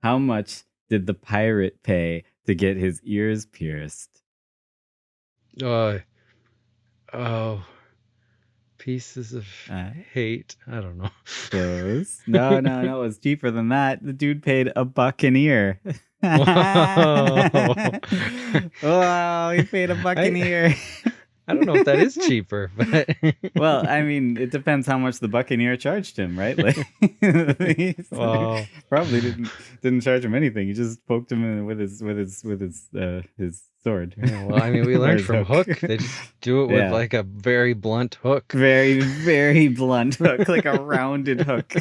How much did the pirate pay to get his ears pierced? Uh, oh, pieces of Uh, hate. I don't know. Close. No, no, no. It's cheaper than that. The dude paid $1 an ear. Whoa. Wow, he paid $1 an I ear. I don't know if that is cheaper, but Well, I mean, it depends how much the Buccaneer charged him, right? Like, well, probably didn't charge him anything. He just poked him in with his sword yeah, well, I mean, we or learned his from hook. Hook. They just do it with Yeah, like a very blunt hook. very very blunt hook, like a rounded hook.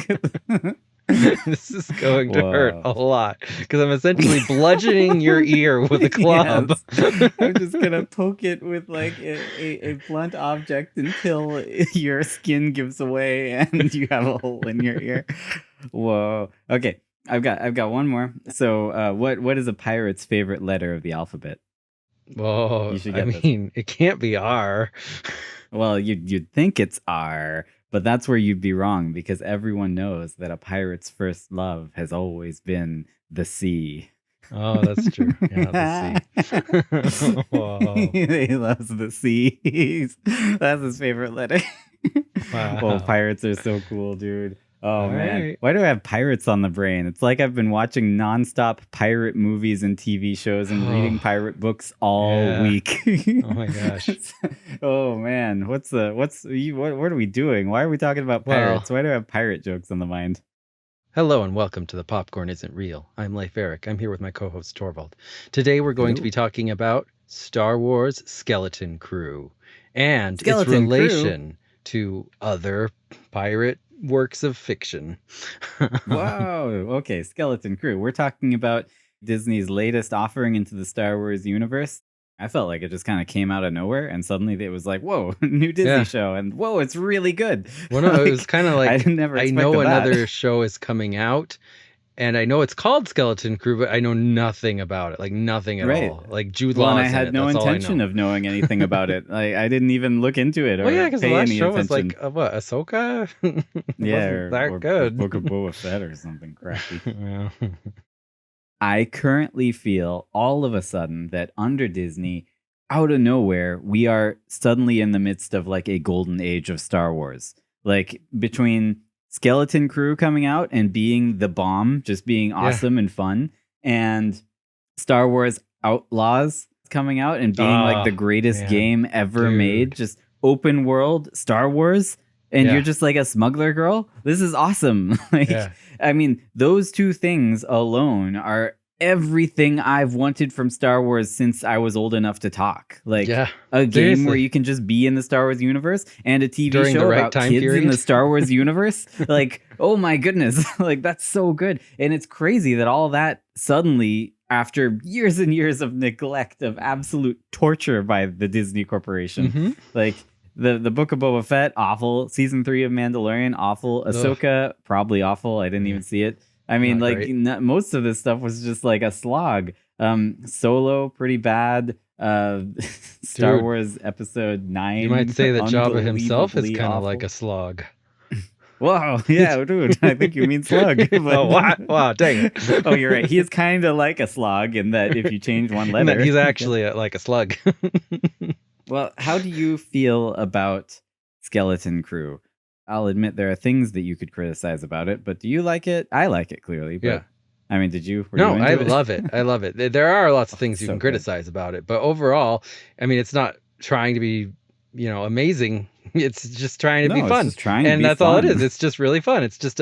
This is going to hurt Whoa. a lot because I'm essentially bludgeoning your ear with a club. Yes. I'm just gonna poke it with like a blunt object until your skin gives away and you have a hole in your ear. Whoa. Okay. I've got one more. So what is a pirate's favorite letter of the alphabet? You Well, should I get this. mean, it can't be R. Well, you'd think it's R, but that's where you'd be wrong because everyone knows that a pirate's first love has always been the sea. Oh, that's true. Yeah, the sea. Whoa. He loves the seas. That's his favorite letter. Oh, Wow. pirates are so cool, dude. Oh All man, right. why do I have pirates on the brain? It's like I've been watching nonstop pirate movies and TV shows and reading Oh, pirate books all yeah. week. Oh my gosh. Oh man, what are we doing? Why are we talking about Well, pirates? Why do I have pirate jokes on the mind? hello and welcome to The Popcorn Isn't Real. I'm Leif Eric. I'm here with my co-host Torvald. Today we're going to Hello. be talking about Star Wars Skeleton Crew and its Skeleton Crew. relation to other pirate works of fiction. Whoa. Okay, Skeleton Crew. We're talking about Disney's latest offering into the Star Wars universe. I felt like it just kind of came out of nowhere and suddenly it was like, whoa, new Disney Yeah. show. And whoa, it's really good. Well, no, it was kind of I like never I know expected that. another show is coming out, and I know it's called Skeleton Crew, but I know nothing about it, like nothing at Right. all. Like Jude Well, and Law I is in had it. no That's all I intention know. of knowing anything about it. I didn't even look into it Well, yeah, or because the pay last any show was attention. like what, Ahsoka? It Yeah, wasn't that or good. Book of Boba Fett or something crappy. Yeah. I currently feel all of a sudden that under Disney, out of nowhere, we are suddenly in the midst of like a golden age of Star Wars. Like between Skeleton Crew coming out and being the bomb, just being Yeah. awesome and fun, and Star Wars Outlaws coming out and being like the Oh, greatest man, game ever made, dude. just open world Star Wars. And you're Yeah. just like a smuggler girl. This is awesome. Like, Yeah. I mean, those two things alone are everything I've wanted from Star Wars since I was old enough to talk. Like Yeah. a game where Seriously. you can just be in the Star Wars universe and a TV During the show right about time kids in period. the Star Wars universe. Like, oh my goodness. Like, that's so good. And it's crazy that all that suddenly, after years and years of neglect, of absolute torture by the Disney Corporation, Mm-hmm. like the Book of Boba Fett, awful. Season 3 of Mandalorian, awful. Ugh. Ahsoka, probably awful. I didn't Yeah. even see it. I mean, Not like great. most of this stuff was just like a slog. Solo, pretty bad. Star Dude, Wars Episode 9. you might say that Jabba himself is unbelievably kind of awful. like a slog. Wow, yeah, dude. I think you mean slug. But Oh, what? Wow, dang it. oh, you're right. He is kind of like a slog in that if you change one And that letter, he's actually like a slug. Well, how do you feel about Skeleton Crew? I'll admit there are things that you could criticize about it, but do you like it? I like it clearly, but Yeah. I mean, did you? Were No, you into I it? love it. I love it. There are lots of things you So can good. criticize about it, but overall, I mean, it's not trying to be, amazing. It's just trying to be No, it's fun, just trying to and be that's all it fun. is. It's just really fun. It's just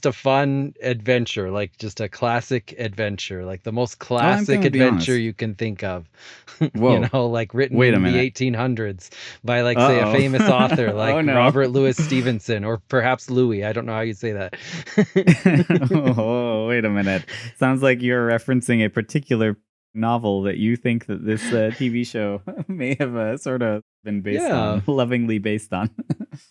a fun adventure, like just a classic adventure, like the most classic gonna be adventure honest. you can think of. Whoa. Like written Wait a in the minute. 1800s by like say a Uh-oh. famous author like Oh, no. Robert Louis Stevenson or perhaps Louis. I don't know how you say that. Oh, wait a minute. Sounds like you're referencing a particular novel that you think that this TV show may have sort of been based Yeah. on, lovingly based on.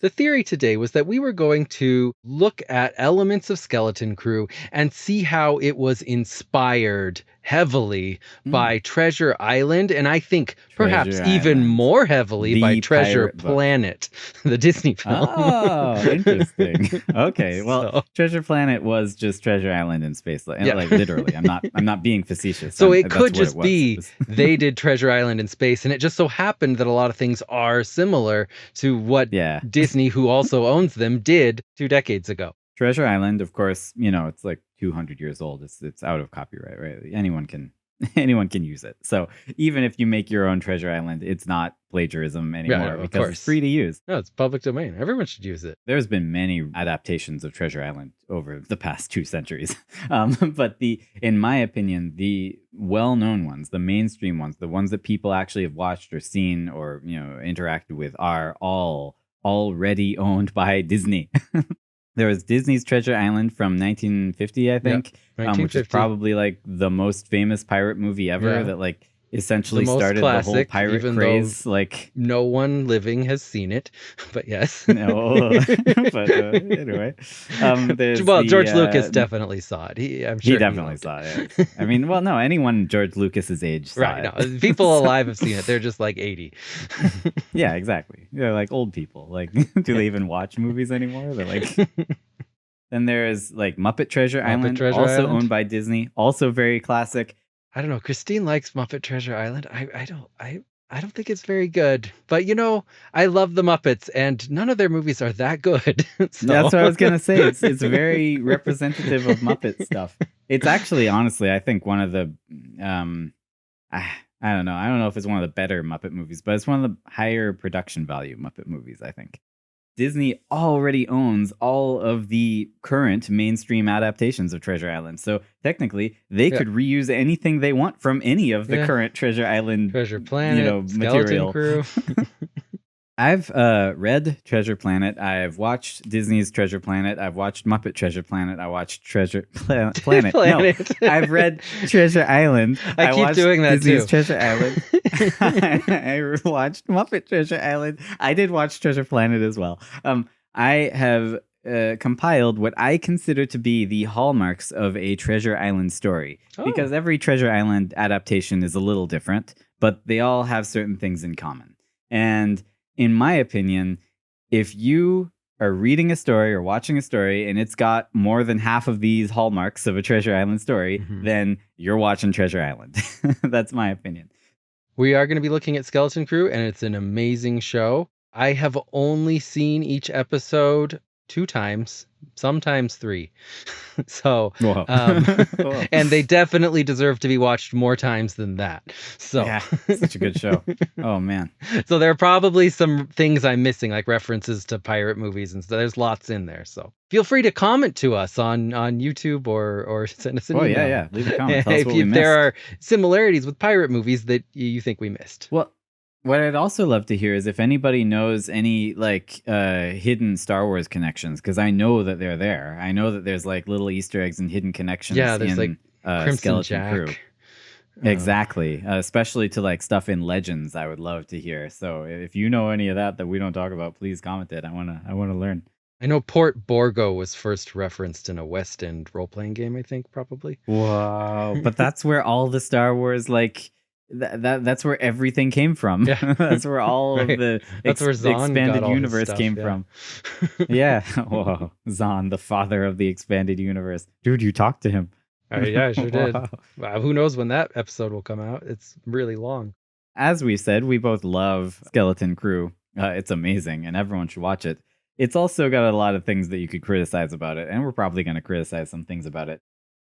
The theory today was that we were going to look at elements of Skeleton Crew and see how it was inspired heavily Mm, by Treasure Island, and I think perhaps Treasure even Island, more heavily by the Treasure pirate book. Planet, the Disney film. Oh, interesting. Okay, well, So, Treasure Planet was just Treasure Island in space, yeah. like literally. I'm not being facetious. So it That's could what it just was. It be was they did Treasure Island in space, and it just so happened that a lot of things are similar to what yeah. Disney, who also owns them, did 2 decades ago. Treasure Island, of course, it's like 200 years old. It's out of copyright, right? Anyone can anyone can use it. So even if you make your own Treasure Island, it's not plagiarism anymore of because it's course. free to use. No, it's public domain. Everyone should use it. There's been many adaptations of Treasure Island over the past 2 centuries, but in my opinion, the well-known ones, the mainstream ones, the ones that people actually have watched or seen or interacted with, are all already owned by Disney. There was Disney's Treasure Island from 1950, I think, which is 1950. probably like the most famous pirate movie ever. Yeah. That like essentially The most started the whole classic, pirate even craze. Like No one living has seen it, but yes. no, but anyway, there's Well, the, George Lucas definitely saw it. I'm sure he definitely saw it. Yeah. I mean, well, no, anyone George Lucas's age saw Right. it. No, people alive have seen it. They're just like 80. Yeah, exactly. They're like old people. Like, do they even watch movies anymore? They're like. Then there's like Muppet Treasure Island, Treasure also Island. owned by Disney, also very classic. I don't know. Christine likes Muppet Treasure Island. I don't think it's very good. But I love the Muppets, and none of their movies are that good. So. That's what I was gonna say. It's very representative of Muppet stuff. It's actually, honestly, I think one of the I don't know. I don't know if it's one of the better Muppet movies, but it's one of the higher production value Muppet movies, I think. Disney already owns all of the current mainstream adaptations of Treasure Island. So technically, they could reuse anything they want from any of the current Treasure Island Treasure Planet, material. Crew. I've read Treasure Planet. I've watched Disney's Treasure Planet. I've watched Muppet Treasure Planet. I watched Treasure Planet. No, I've read Treasure Island. I keep doing that Disney's too. Treasure Island. I watched Muppet Treasure Island. I did watch Treasure Planet as well. I have compiled what I consider to be the hallmarks of a Treasure Island story. Because every Treasure Island adaptation is a little different, but they all have certain things in common. And in my opinion, if you are reading a story or watching a story and it's got more than half of these hallmarks of a Treasure Island story, then you're watching Treasure Island. That's my opinion. We are going to be looking at Skeleton Crew, and it's an amazing show. I have only seen each episode 2 times, sometimes 3. So, and they definitely deserve to be watched more times than that. So, yeah, such a good show. Oh man. So there are probably some things I'm missing, like references to pirate movies, and so there's lots in there. So feel free to comment to us on YouTube or send us an email. Yeah. Leave a comment. Tell us what we missed. There are similarities with pirate movies that you think we missed. Well, what I'd also love to hear is if anybody knows any like hidden Star Wars connections, because I know that they're there. I know that there's like little Easter eggs and hidden connections. Yeah, there's in Crimson Skeleton Jack. Crew. Exactly, especially to like stuff in Legends. I would love to hear. So if you know any of that we don't talk about, please comment it. I wanna learn. I know Port Borgo was first referenced in a West End role-playing game, I think, probably. Whoa! But that's where all the Star Wars that's where everything came from. Yeah. That's where all of the That's where Zahn expanded got all his universe stuff, came from. Yeah. Whoa. Zahn, the father of the expanded universe. Dude, you talked to him. Yeah, I sure did. Wow. Wow, who knows when that episode will come out? It's really long. As we said, we both love Skeleton Crew. It's amazing, and everyone should watch it. It's also got a lot of things that you could criticize about it, and we're probably going to criticize some things about it.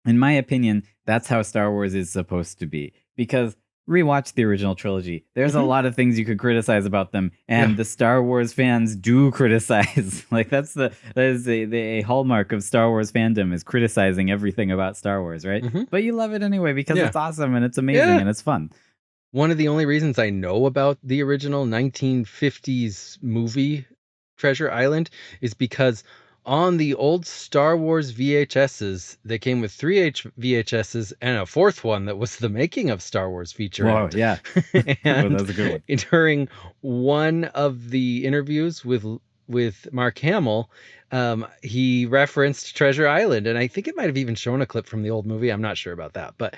In my opinion, that's how Star Wars is supposed to be, because rewatch the original trilogy. There's a lot of things you could criticize about them, and the Star Wars fans do criticize. Like that is a hallmark of Star Wars fandom, is criticizing everything about Star Wars, right? But you love it anyway because it's awesome and it's amazing and it's fun. One of the only reasons I know about the original 1950s movie Treasure Island is because on the old Star Wars VHSs. They came with 3 VHSs and a fourth one that was the making of Star Wars featurette. Whoa, yeah. And That's a good one. during one of the interviews with Mark Hamill, he referenced Treasure Island, and I think it might have even shown a clip from the old movie. I'm not sure about that, but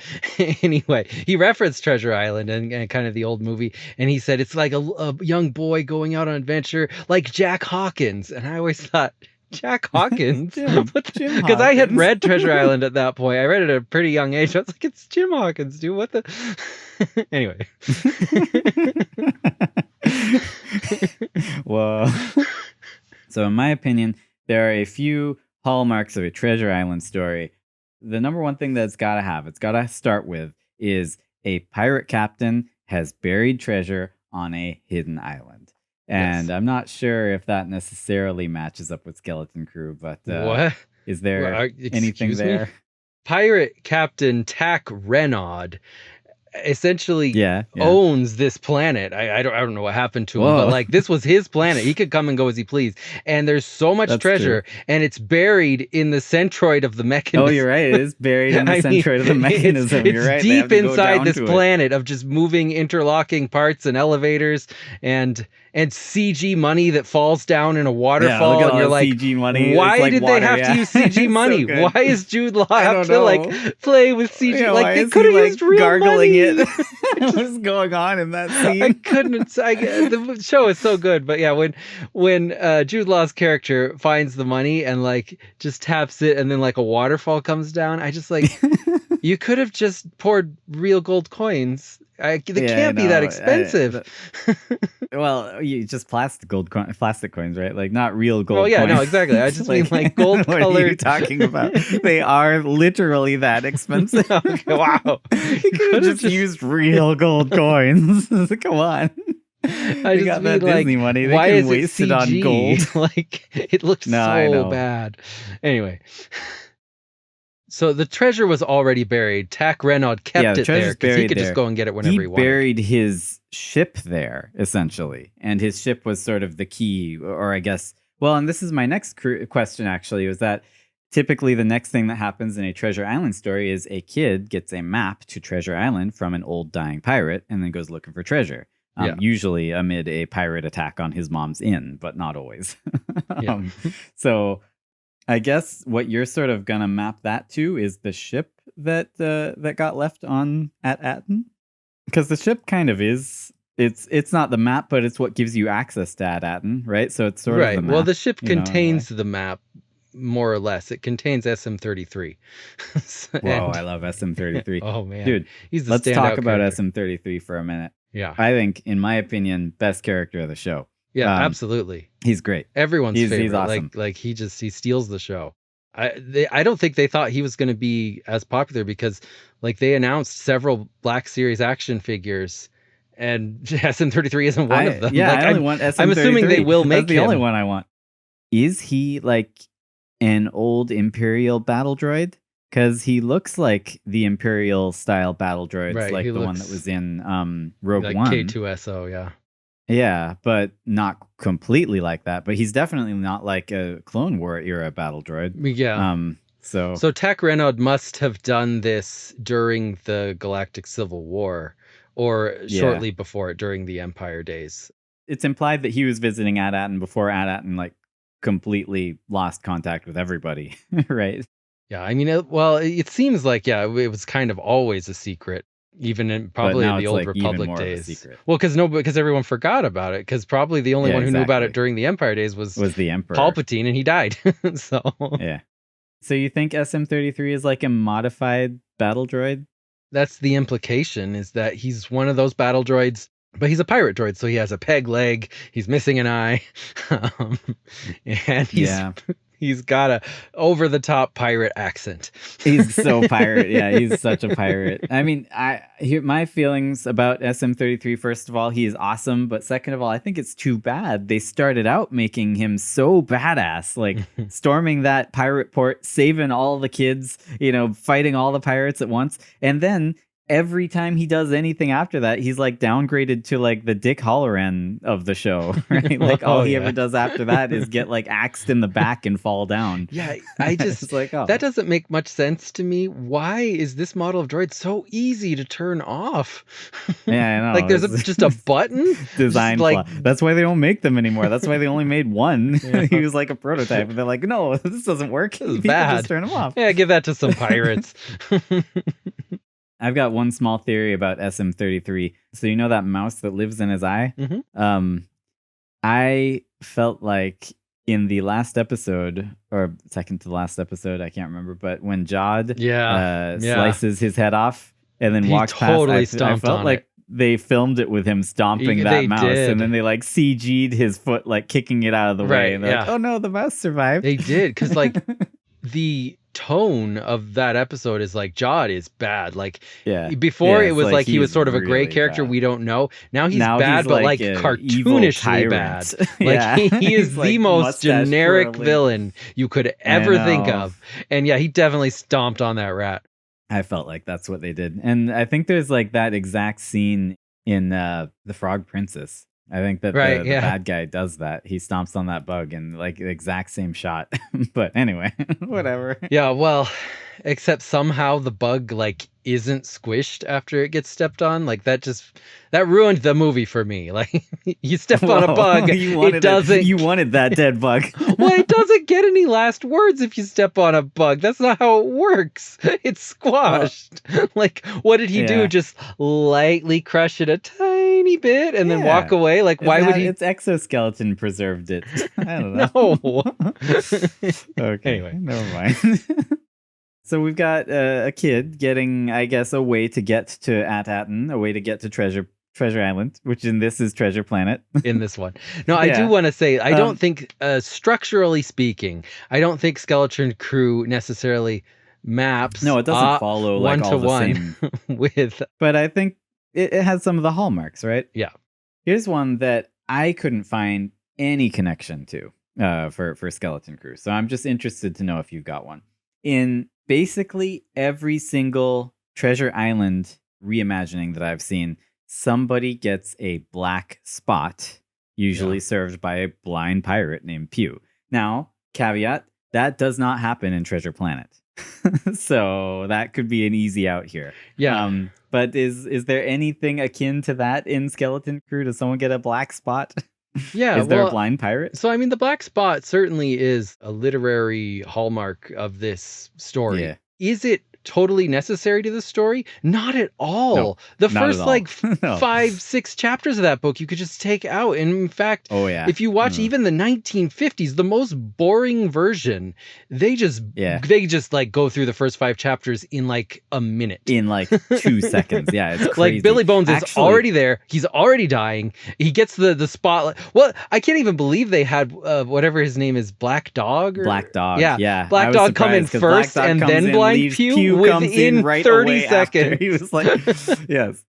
anyway, he referenced Treasure Island and kind of the old movie, and he said it's like a young boy going out on adventure, like Jack Hawkins. And I always thought, Jack Hawkins? Because I had read Treasure Island at that point. I read it at a pretty young age. I was like, it's Jim Hawkins, dude. What the? Anyway. Whoa. So in my opinion, there are a few hallmarks of a Treasure Island story. The number one thing that it's got to start with is a pirate captain has buried treasure on a hidden island. And I'm not sure if that necessarily matches up with Skeleton Crew, but what? Is there anything there? Pirate Captain Tack Renaud essentially owns this planet. I don't know what happened to him, but like this was his planet. He could come and go as he pleased. And there's so much treasure, and it's buried in the centroid of the mechanism. Oh, you're right. It is buried in the centroid of the mechanism. You're right. It's deep inside this planet of just moving, interlocking parts and elevators and CG money that falls down in a waterfall. Yeah, and you're like, CG money. Why did they have to use CG money? So why is Jude Law have to like play with CG? Yeah, like they could have used real gargling money. It. What's going on in that scene? The show is so good, but yeah, when Jude Law's character finds the money and like just taps it, and then like a waterfall comes down, I just like, you could have just poured real gold coins. They can't be that expensive. Well, you just plastic coins, right? Like not real gold. Oh yeah, coins. No, exactly. I just mean like gold colored. What are you talking about? They are literally that expensive. Okay, wow. You could have just used real gold coins. Come on. I got that like, Disney money. They why can is waste it on gold. Like it looked so bad. Anyway. So the treasure was already buried. Tack Renaud kept it there because he could just go and get it whenever he wanted. He buried his ship there, essentially. And his ship was sort of the key, or I guess... Well, and this is my next question, actually, was that typically the next thing that happens in a Treasure Island story is a kid gets a map to Treasure Island from an old dying pirate and then goes looking for treasure. Usually amid a pirate attack on his mom's inn, but not always. So... I guess what you're sort of gonna map that to is the ship that got left on At Attin, because the ship kind of is. It's not the map, but it's what gives you access to At Attin, right? So it's sort of the map. Well, the ship contains the map more or less. It contains SM-33. Whoa, I love SM-33. Oh man, dude, let's talk about SM-33 for a minute. Yeah, I think, in my opinion, best character of the show. Yeah, absolutely. He's great. Everyone's favorite. He's awesome. Like he steals the show. I don't think they thought he was going to be as popular because like they announced several Black Series action figures and SM-33 isn't one of them. Yeah, like, I only want SM-33. I'm assuming they will make That's the only one I want. Is he like an old Imperial battle droid? Because he looks like the Imperial style battle droids, like the one that was in Rogue One. K2SO, yeah. Yeah, but not completely like that. But he's definitely not like a Clone War era battle droid. Yeah. So Tack Renaud must have done this during the Galactic Civil War or shortly before it during the Empire days. It's implied that he was visiting At Attin before At Attin like completely lost contact with everybody, right? Yeah, I mean, it seems like, it was kind of always a secret. Even in probably in the old Republic days. Well, because everyone forgot about it. Because probably the only one who knew about it during the Empire days was the Emperor Palpatine, and he died. So you think SM-33 is like a modified battle droid? That's the implication, is that he's one of those battle droids, but he's a pirate droid, so he has a peg leg. He's missing an eye, and he's got a over-the-top pirate accent. He's so pirate. Yeah, he's such a pirate. I mean, my feelings about SM-33, first of all, he is awesome. But second of all, I think it's too bad. They started out making him so badass, like storming that pirate port, saving all the kids, fighting all the pirates at once. And then every time he does anything after that, he's like downgraded to like the Dick Halloran of the show, right? Like all he ever does after that is get like axed in the back and fall down. Yeah, I just It's like, oh. that doesn't make much sense to me. Why is this model of droid so easy to turn off? Yeah, I know. Like there's just a button. Design like flaw. That's why they don't make them anymore. That's why they only made one. Yeah. He was like a prototype, and they're like, no, this doesn't work. This is You bad. can just turn him off. Yeah, give that to some pirates. I've got one small theory about SM33. So you know that mouse that lives in his eye? Mm-hmm. I felt like in the last episode, or second to the last episode, I can't remember, but when Jod slices his head off and then walks past, I felt like they filmed it with him stomping that mouse, and then they like CG'd his foot like kicking it out of the way, and they're like, oh no, the mouse survived. They did, because like the tone of that episode is like Jod is bad. Like before it was like he was sort of a gray character. Bad. We don't know. Now he's bad, but like cartoonishly bad. Like he is the like most generic villain you could ever think of. And yeah, he definitely stomped on that rat. I felt like that's what they did. And I think there's like that exact scene in The Frog Princess. I think that the bad guy does that. He stomps on that bug and like the exact same shot. But anyway, whatever. Yeah, well, except somehow the bug like isn't squished after it gets stepped on. Like that ruined the movie for me. Like you step on a bug, you wanted that dead bug. Well, it doesn't get any last words if you step on a bug. That's not how it works. It's squashed. Like what did he do? Just lightly crush it a tiny bit and then walk away? Like why would he? Its exoskeleton preserved it. I don't know. No. Okay. Anyway, never mind. So we've got a kid getting, I guess, a way to get to At Attin, a way to get to Treasure Island, which in this is Treasure Planet. In this one. No, I do want to say, I don't think, structurally speaking, I don't think Skeleton Crew necessarily maps. No, it doesn't follow like all the same. With. But I think it has some of the hallmarks, right? Yeah. Here's one that I couldn't find any connection to for Skeleton Crew. So I'm just interested to know if you've got one. In basically every single Treasure Island reimagining that I've seen, somebody gets a black spot, usually served by a blind pirate named Pew. Now, caveat, that does not happen in Treasure Planet. So that could be an easy out here. Yeah. But is there anything akin to that in Skeleton Crew? Does someone get a black spot? Yeah. Is there a blind pirate? So, I mean, the black spot certainly is a literary hallmark of this story. Yeah. Is it totally necessary to the story? Not at all. No, the first like 5-6 chapters of that book you could just take out. And in fact, if you watch even the 1950s, the most boring version, they just like go through the first 5 chapters in like a minute. In like 2 seconds. Yeah, it's crazy. Like Billy Bones is already there. He's already dying. He gets the spotlight. Well, I can't even believe they had whatever his name is, Black Dog? Black Dog. Yeah. Black Dog come in first and then Blind Pew within right 30 seconds. He was like, yes.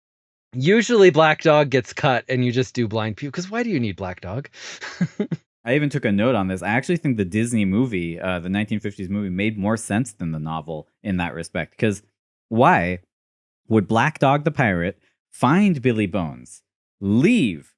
Usually Black Dog gets cut and you just do Blind Pew, because why do you need Black Dog? I even took a note on this. I actually think the Disney movie, the 1950s movie, made more sense than the novel in that respect. Because why would Black Dog the pirate find Billy Bones, leave,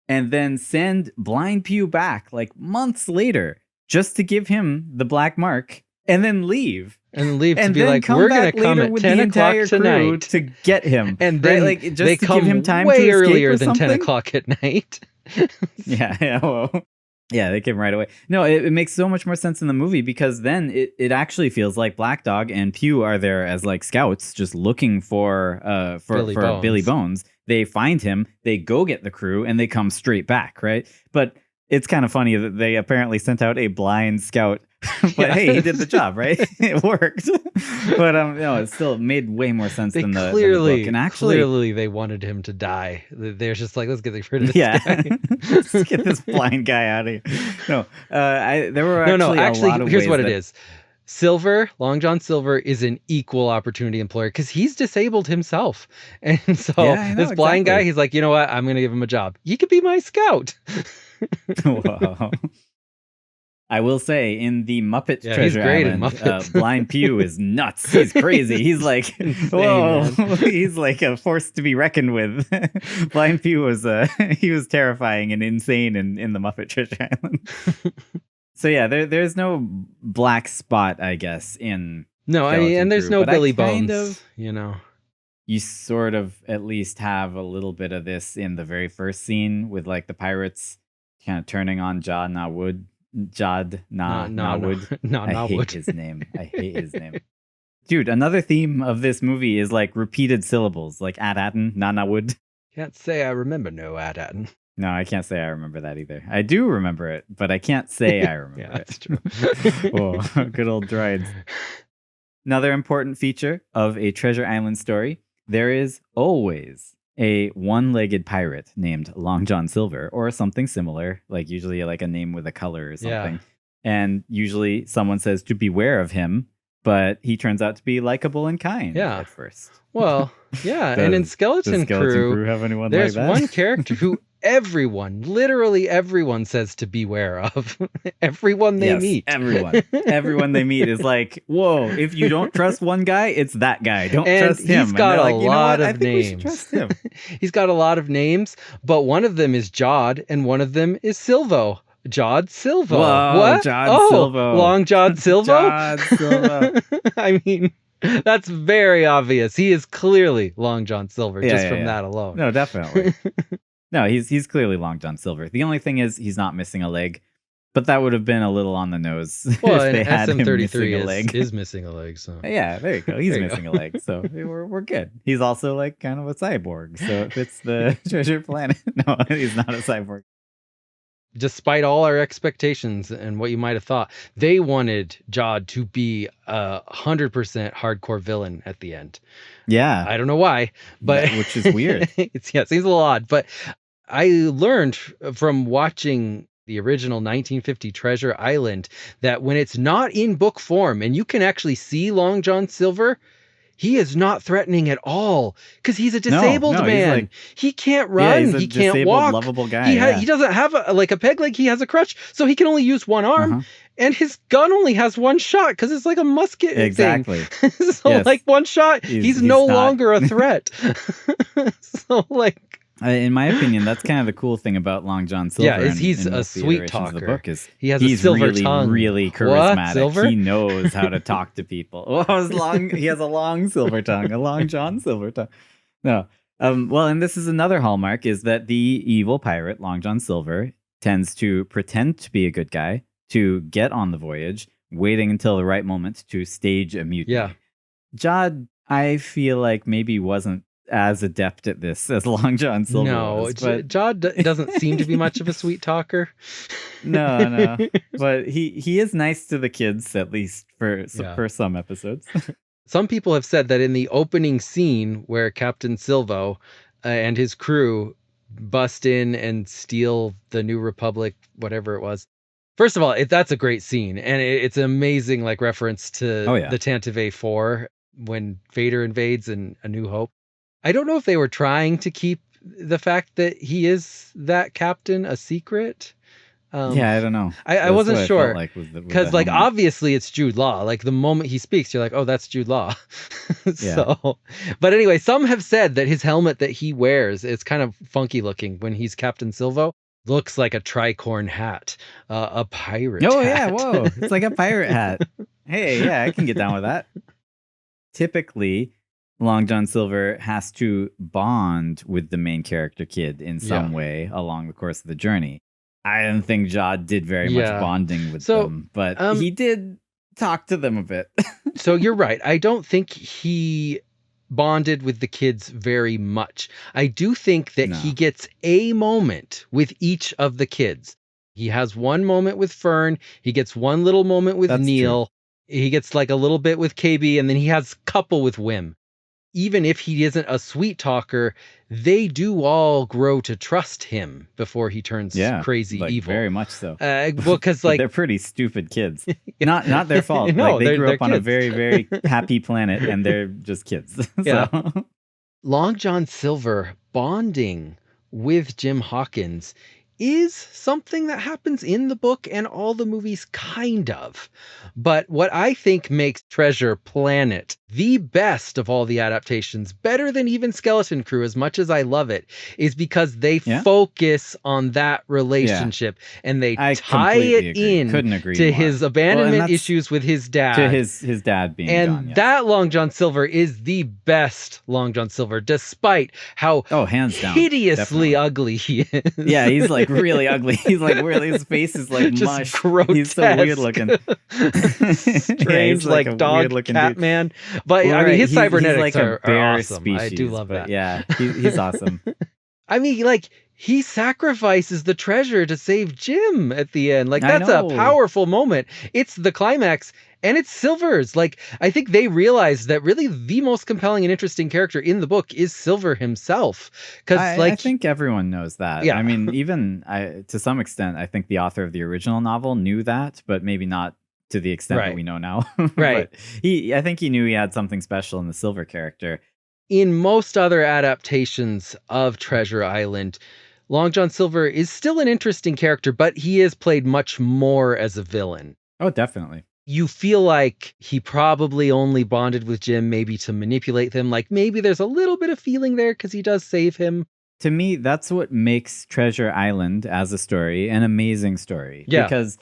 and then send Blind Pew back like months later just to give him the black mark and then leave? And leave to be like, we're going to come at 10 o'clock tonight to get him. And then like, just they to come give him time way to earlier than something? 10 o'clock at night. Yeah, they came right away. No, it makes so much more sense in the movie, because then it actually feels like Black Dog and Pew are there as like scouts just looking for Billy Bones. They find him, they go get the crew, and they come straight back, right? But it's kind of funny that they apparently sent out a blind scout. But hey, he did the job, right? It worked. But no, it still made way more sense than the book. And actually, clearly they wanted him to die. They're just like, let's get rid of this guy. Let's get this blind guy out of here. No, there were actually a lot of here's ways what it is. Silver, Long John Silver, is an equal opportunity employer because he's disabled himself. And so this blind guy, he's like, you know what? I'm going to give him a job. He could be my scout. Wow. I will say, in the Muppet Yeah, he's Treasure great in Island, Muppets. Blind Pew is nuts. He's crazy. He's like, Insane, whoa, man. he's like a force to be reckoned with. Blind Pew was he was terrifying and insane in the Muppet Treasure Island. So yeah, there's no black spot, I guess, in No, and there's Crew, no but Billy kind Bones, of, you know. you sort of at least have a little bit of this in the very first scene with like the pirates kind of turning on Jod Nawood. Nawood. I hate his name. I hate his name. Dude, another theme of this movie is like repeated syllables, like At Attin, Nawood. Can't say I remember no At Attin. No, I can't say I remember that either. I do remember it, but I can't say I remember Yeah, it. that's true. Oh, good old droids. Another important feature of a Treasure Island story, there is always a one-legged pirate named Long John Silver or something similar, like usually like a name with a color or something. Yeah. And usually someone says to beware of him, but he turns out to be likable and kind at first. Well, yeah. And in Skeleton Crew, have anyone there's like that? one character who literally everyone says to beware of. Everyone they meet. Everyone they meet is like, whoa, if you don't trust one guy, it's that guy. Don't trust him. He's got like, lot of I think names. we should trust him. He's got a lot of names, but one of them is Jod and one of them is Silvo. Jod Silvo. Whoa, What? Jod Silvo. Long Jod Silvo? Jod Silvo. I mean, that's very obvious. He is clearly Long John Silver from that alone. No, definitely. No, he's clearly Long John Silver. The only thing is he's not missing a leg, but that would have been a little on the nose well, if they had him missing a leg. is missing a leg. So yeah, there you go. He's missing a leg, so we're good. He's also like kind of a cyborg, so it fits the treasure planet. No, he's not a cyborg. Despite all our expectations and what you might have thought, they wanted Jod to be 100% hardcore villain at the end. Yeah. I don't know why, but which is weird. It seems a little odd, but I learned from watching the original 1950 Treasure Island that when it's not in book form and you can actually see Long John Silver, he is not threatening at all because he's a disabled man. Like, he can't run. He can't walk. Lovable guy. He doesn't have a peg leg. He has a crutch, so he can only use one arm. And his gun only has one shot because it's like a musket thing. So like one shot, he's no longer a threat. So like. In my opinion, that's kind of the cool thing about Long John Silver. Yeah, he's a sweet talker. The book is he has a silver tongue. Really charismatic. What? Silver? He knows how to talk to people. He has a long silver tongue, a Long John Silver tongue. No. Well, and this is another hallmark, is that the evil pirate, Long John Silver, tends to pretend to be a good guy, to get on the voyage, waiting until the right moment to stage a mutiny. Yeah. Jod, I feel like maybe wasn't as adept at this as Long John Silver was. But Jod doesn't seem to be much of a sweet talker. No. But he is nice to the kids, at least for some episodes. Some people have said that in the opening scene where Captain Silvo and his crew bust in and steal the New Republic, whatever it was. First of all, that's a great scene, and it's an amazing like reference to the Tantive 4 when Vader invades in A New Hope. I don't know if they were trying to keep the fact that he is that captain a secret. I don't know. I wasn't sure because like obviously it's Jude Law. Like the moment he speaks, you're like, oh, that's Jude Law. So, but anyway, some have said that his helmet that he wears is kind of funky looking when he's Captain Silvo. Looks like a tricorn hat, a pirate. Oh hat. Yeah, whoa! It's like a pirate hat. Hey, yeah, I can get down with that. Typically, Long John Silver has to bond with the main character kid in some way along the course of the journey. I don't think Jod did very much bonding with them, but he did talk to them a bit. So you're right. I don't think he bonded with the kids very much. I do think that he gets a moment with each of the kids. He has one moment with Fern. He gets one little moment with Neil. True. He gets like a little bit with KB, and then he has a couple with Wim. Even if he isn't a sweet talker, they do all grow to trust him before he turns crazy evil. Very much so. Well, because like they're pretty stupid kids. Not their fault. No, they grew up on a very, very happy planet, and they're just kids. Long John Silver bonding with Jim Hawkins is something that happens in the book and all the movies, kind of. But what I think makes Treasure Planet the best of all the adaptations, better than even Skeleton Crew, as much as I love it, is because they focus on that relationship and they tie it in Couldn't agree to more. his abandonment issues with his dad. To his dad being and gone. Yes. That Long John Silver is the best Long John Silver, despite how hands down, hideously ugly he is. Yeah, he's like really ugly. He's like really, his face is like just mush. Grotesque. He's so weird looking. Strange, like a dog cat man. But I mean, his cybernetics like are awesome. Species, I do love that. Yeah, he's awesome. I mean, like, he sacrifices the treasure to save Jim at the end. Like, that's a powerful moment. It's the climax, and it's Silver's. Like, I think they realized that really the most compelling and interesting character in the book is Silver himself. Because, I think everyone knows that. Yeah. I mean, even to some extent, I think the author of the original novel knew that, but maybe not to the extent that we know now. Right. But I think he knew he had something special in the Silver character. In most other adaptations of Treasure Island, Long John Silver is still an interesting character, but he is played much more as a villain. Oh, definitely. You feel like he probably only bonded with Jim maybe to manipulate him. Like maybe there's a little bit of feeling there because he does save him. To me, that's what makes Treasure Island as a story an amazing story. Yeah. Because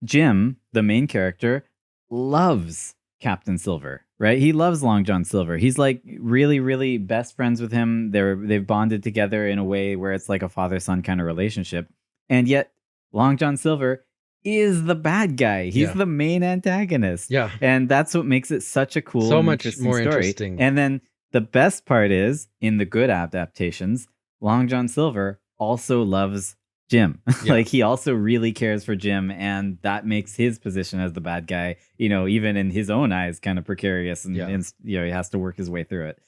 Jim, the main character, loves Captain Silver, right? He loves Long John Silver. He's like really, really best friends with him. They've bonded together in a way where it's like a father-son kind of relationship. And yet Long John Silver is the bad guy. He's the main antagonist. Yeah. And that's what makes it such a cool, so much interesting more story. Interesting. And then the best part is, in the good adaptations, Long John Silver also loves Jim. Like he also really cares for Jim, and that makes his position as the bad guy, even in his own eyes, kind of precarious, and he has to work his way through it.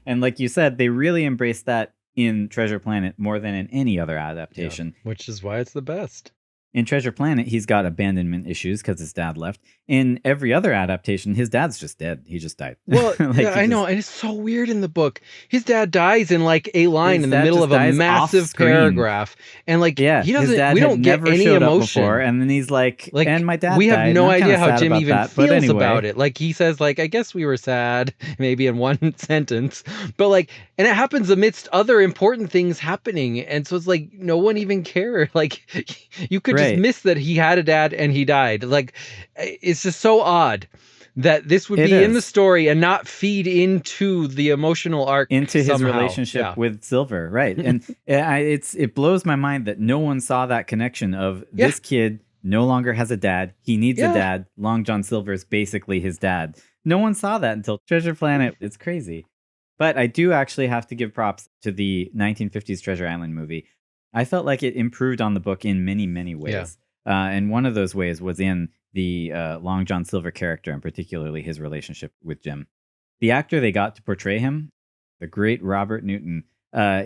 And like you said, they really embrace that in Treasure Planet more than in any other adaptation. Which is why it's the best. In Treasure Planet, he's got abandonment issues because his dad left. In every other adaptation, his dad's just dead. He just died. Well, I know. And it's so weird in the book. His dad dies in like a line in the middle of a massive paragraph. And like, he doesn't, we don't get any emotion. Before, and then he's like, and my dad we died, have no idea how Jim even feels anyway. About it. Like he says, like, I guess we were sad, maybe in one sentence, but like, and it happens amidst other important things happening. And so it's like, no one even cared. Like you could just miss that he had a dad and he died. Like, it's just so odd that this would be in the story and not feed into the emotional arc, into his relationship with Silver, right? And it blows my mind that no one saw that connection of this kid no longer has a dad. He needs a dad. Long John Silver is basically his dad. No one saw that until Treasure Planet. It's crazy. But I do actually have to give props to the 1950s Treasure Island movie. I felt like it improved on the book in many, many ways. And one of those ways was in the Long John Silver character, and particularly his relationship with Jim. The actor they got to portray him, the great Robert Newton,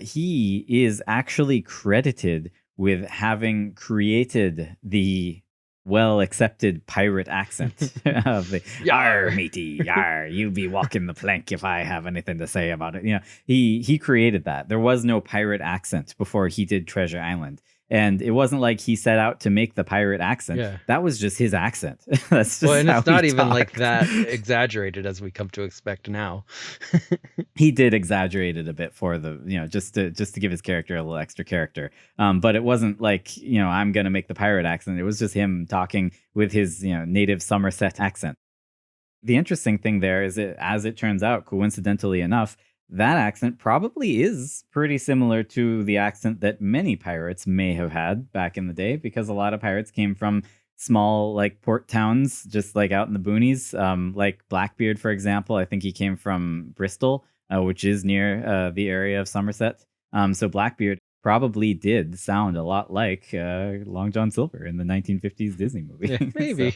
he is actually credited with having created the well-accepted pirate accent of the "Yar, matey, yar, you be walking the plank if I have anything to say about it." He created that. There was no pirate accent before he did Treasure Island. And it wasn't like he set out to make the pirate accent. Yeah. That was just his accent. That's just and how it's not even talked. Like that exaggerated as we come to expect now. He did exaggerate it a bit for the, just to give his character a little extra character. But it wasn't like, I'm going to make the pirate accent. It was just him talking with his, native Somerset accent. The interesting thing there is that, as it turns out, coincidentally enough, that accent probably is pretty similar to the accent that many pirates may have had back in the day, because a lot of pirates came from small, like, port towns, just like out in the boonies. Like Blackbeard, for example, I think he came from Bristol, which is near the area of Somerset. So Blackbeard probably did sound a lot like Long John Silver in the 1950s Disney movie. Yeah, maybe.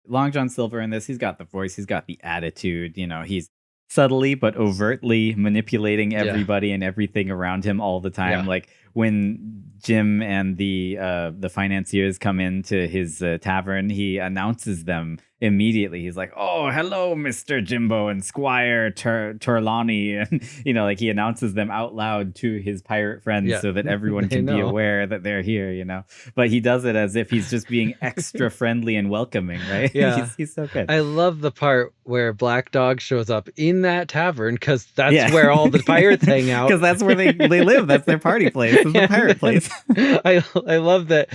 Long John Silver in this, he's got the voice, he's got the attitude, he's subtly but overtly manipulating everybody and everything around him all the time. Like when Jim and the financiers come into his tavern, he announces them immediately he's like, "Oh, hello, Mr. Jimbo and Squire Torlani," and like he announces them out loud to his pirate friends so that everyone can be aware that they're here. But he does it as if he's just being extra friendly and welcoming, right? Yeah, he's so good. I love the part where Black Dog shows up in that tavern because that's where all the pirates hang out. Because that's where they live. That's their party place. It's the pirate place. I love that.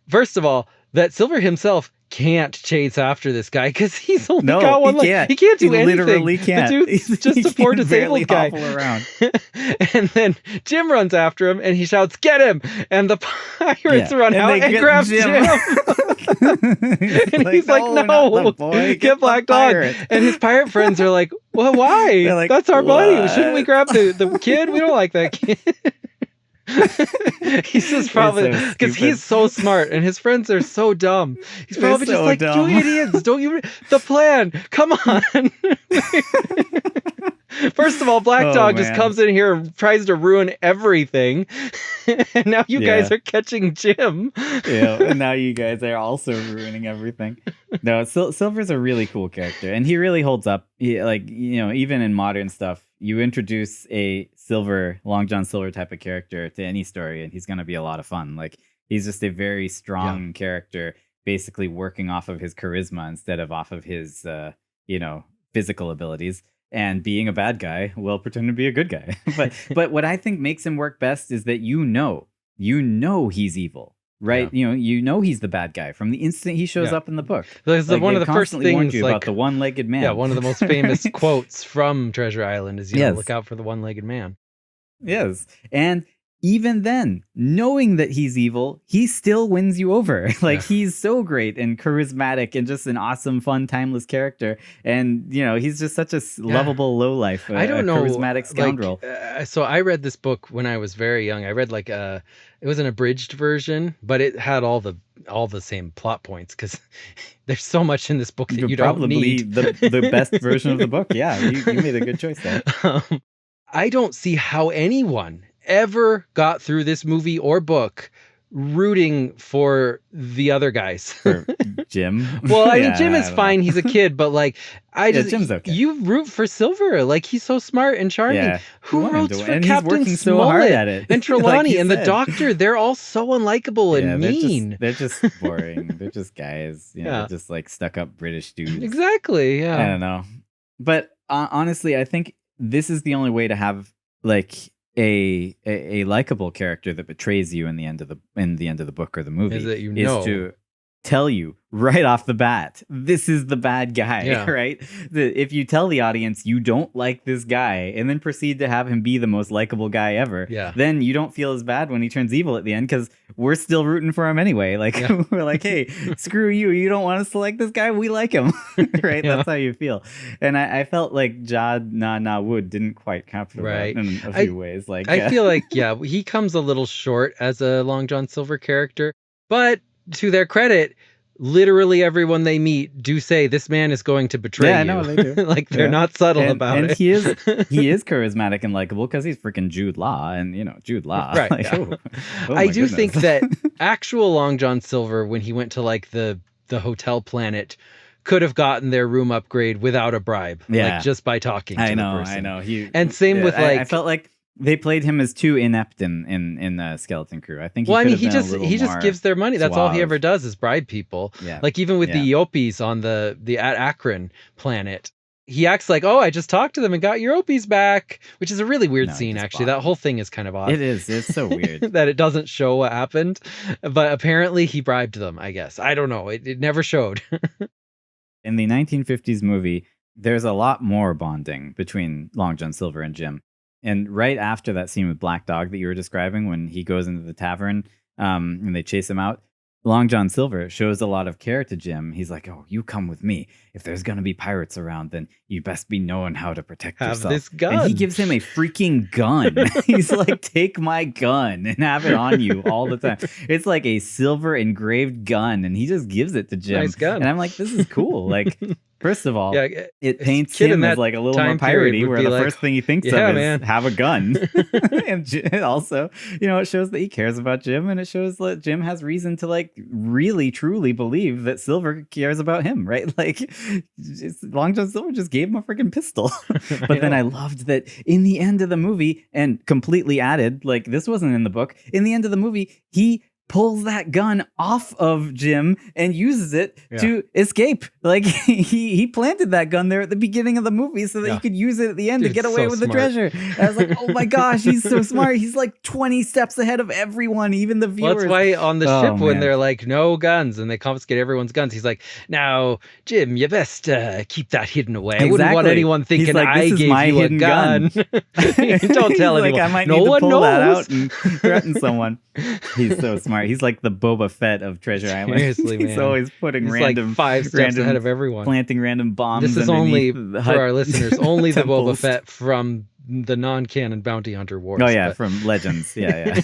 First of all, that Silver himself can't chase after this guy because he's only got one leg. He can't do anything. Literally can't. The dude's just a poor disabled guy. Around. And then Jim runs after him and he shouts, "Get him!" And the pirates run out and grab Jim. And he's like, "No, boy. Get Black Dog." And his pirate friends are like, "Well, why? Like, that's our what? buddy. Shouldn't we grab the kid? We don't like that kid." He's just probably because he's so smart and his friends are so dumb. He's probably just like, dumb. "You idiots, don't you the plan, come on." First of all, Black Dog just comes in here and tries to ruin everything. And now you guys are catching Jim. And now you guys are also ruining everything. No, Silver's a really cool character and he really holds up. Even in modern stuff, you introduce a Long John Silver type of character to any story and he's going to be a lot of fun. Like he's just a very strong character, basically working off of his charisma instead of off of his, physical abilities. And being a bad guy will pretend to be a good guy. But what I think makes him work best is that you know he's evil, right? Yeah. You know he's the bad guy from the instant he shows up in the book. That's one of the first things about the one-legged man. Yeah, one of the most famous quotes from Treasure Island is look out for the one-legged man. Yes, and even then, knowing that he's evil, he still wins you over. He's so great and charismatic and just an awesome, fun, timeless character. And, he's just such a lovable lowlife, I don't know, charismatic scoundrel. So I read this book when I was very young. I read it was an abridged version, but it had all the same plot points because there's so much in this book that you don't need. Probably the best version of the book. Yeah, you made a good choice there. I don't see how anyone ever got through this movie or book rooting for the other guys. For Jim? Well, I mean, Jim is fine. He's a kid, but Jim's okay. You root for Silver. He's so smart and charming. Yeah. Who roots for Captain Smollett so hard at it. And Trelawney and the Doctor? They're all so unlikable and mean. They're just boring. They're just guys. They're just stuck up British dudes. Exactly. Yeah. I don't know. But honestly, I think this is the only way to have a likable character that betrays you in the end of the book or the movie is that is to tell you right off the bat, this is the bad guy, right? If you tell the audience you don't like this guy and then proceed to have him be the most likable guy ever, then you don't feel as bad when he turns evil at the end because we're still rooting for him anyway. We're like, hey, screw you. You don't want us to like this guy? We like him, right? That's how you feel. And I felt like Jad Na Wood didn't quite capture that in a few ways. I feel like, he comes a little short as a Long John Silver character, but to their credit, literally everyone they meet do say this man is going to betray you. Yeah, no, they do. They're not subtle about it. And he is charismatic and likable because he's freaking Jude Law, and Jude Law. Right. I do think that actual Long John Silver, when he went to the hotel planet, could have gotten their room upgrade without a bribe. Just by talking to the person. I know. And same with I felt like they played him as too inept in the Skeleton Crew. I think. He just gives their money. That's all he ever does is bribe people. Yeah. Even with the Eopes on the At Attin planet, he acts like, "Oh, I just talked to them and got your Eopes back," which is a really weird scene. Actually, that whole thing is kind of odd. It is. It's so weird that it doesn't show what happened, but apparently he bribed them. I guess I don't know. It never showed. In the 1950s movie, there's a lot more bonding between Long John Silver and Jim. And right after that scene with Black Dog that you were describing, when he goes into the tavern and they chase him out, Long John Silver shows a lot of care to Jim. He's like, "Oh, you come with me. If there's going to be pirates around, then you best be knowing how to protect yourself." Have this gun. And he gives him a freaking gun. He's like, "Take my gun and have it on you all the time." It's like a silver engraved gun, and he just gives it to Jim. Nice gun. And I'm like, this is cool. First of all, Yeah, it a paints kid in him as that like a little more time period piratey, would where be the like, first thing he thinks "Yeah, of man." is have a gun. And also, it shows that he cares about Jim, and it shows that Jim has reason to like really truly believe that Silver cares about him, right? Like, Long John Silver just gave him a freaking pistol. But then I loved that in the end of the movie, and completely added, like this wasn't in the book. In the end of the movie, he pulls that gun off of Jim and uses it to escape. Like he planted that gun there at the beginning of the movie so that he could use it at the end to get away with the treasure. And I was like, oh my gosh, he's so smart. He's like 20 steps ahead of everyone, even the viewers. Well, that's why on the ship when they're like, no guns, and they confiscate everyone's guns, he's like, now, Jim, you best keep that hidden away. I wouldn't want anyone thinking like, I gave you a gun. Don't tell anyone. Like, I might no need to one pull knows. that out and threaten someone. He's so smart. He's like the Boba Fett of Treasure Island. Seriously, He's man. always putting He's random like 5 steps ahead of everyone. Planting random bombs. This is only for our listeners, only the Boba Fett from the non-canon Bounty Hunter Wars. Oh yeah, from Legends. Yeah.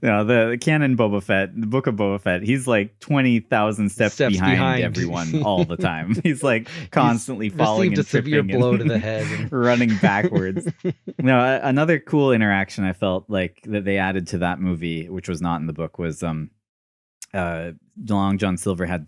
No, the canon Boba Fett, the Book of Boba Fett, he's like 20,000 steps behind everyone all the time. He's like constantly falling and tripping, a severe blow to the head, and running backwards. No, another cool interaction I felt like that they added to that movie, which was not in the book, was Long John Silver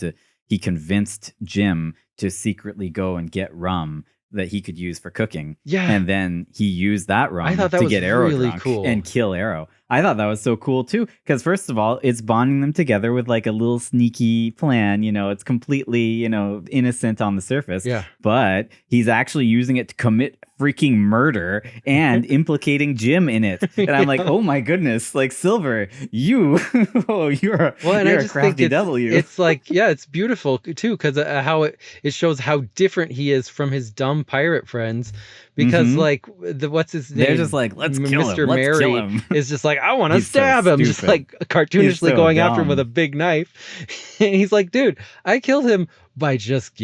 he convinced Jim to secretly go and get rum that he could use for cooking. Yeah. And then he used that rum to get Arrow really drunk and kill Arrow. I thought that was so cool too, because first of all, it's bonding them together with like a little sneaky plan. It's completely, innocent on the surface. Yeah. But he's actually using it to commit freaking murder and implicating Jim in it. And I'm like, oh my goodness, like Silver, you're a crafty devil. It's like, yeah, it's beautiful too, because how it shows how different he is from his dumb pirate friends. Because like what's his name? They're just like, let's kill Mr. him. Mary kill him. is just like, I want to stab him, just like cartoonishly going after him with a big knife. And he's like, dude, I killed him by just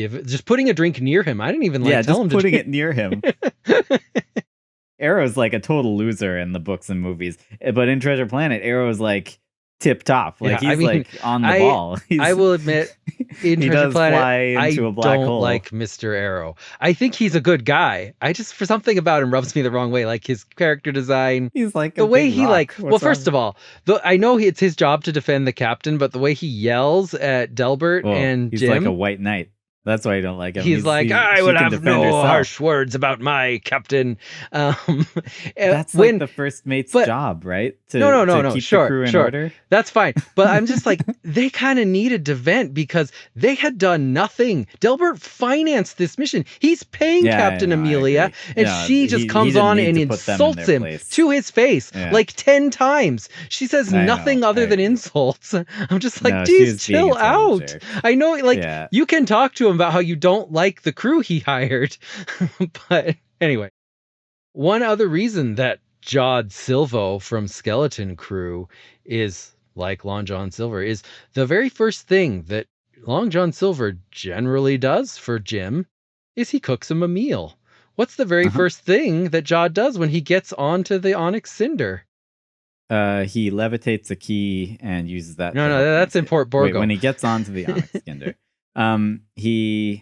putting a drink near him. I didn't even tell him to putting it near him. Arrow's like a total loser in the books and movies, but in Treasure Planet, Arrow's like tip top. Like he's like on the ball. I will admit, in Treasure Planet, I don't like Mr. Arrow. I think he's a good guy. I just, for something about him rubs me the wrong way. Like his character design. He's like the way he rock. Well, first of all, I know it's his job to defend the captain, but the way he yells at Delbert and he's Jim. He's like a white knight. That's why I don't like him. He's like, I would have no harsh words about my captain. That's like the first mate's job, right? No. Keep the crew in order. That's fine. But I'm just like, they kind of needed to vent because they had done nothing. Delbert financed this mission. He's paying Captain Amelia, and she just comes on and insults him to his face like 10 times. She says nothing other than insults. I'm just like, geez, chill out. I know, you can talk to him about how you don't like the crew he hired. But anyway, one other reason that Jod Silvo from Skeleton Crew is like Long John Silver is the very first thing that Long John Silver generally does for Jim is he cooks him a meal. What's the very first thing that Jod does when he gets onto the Onyx Cinder? He levitates a key and uses that. No, that's in Port Borgo. Wait, when he gets onto the Onyx Cinder. He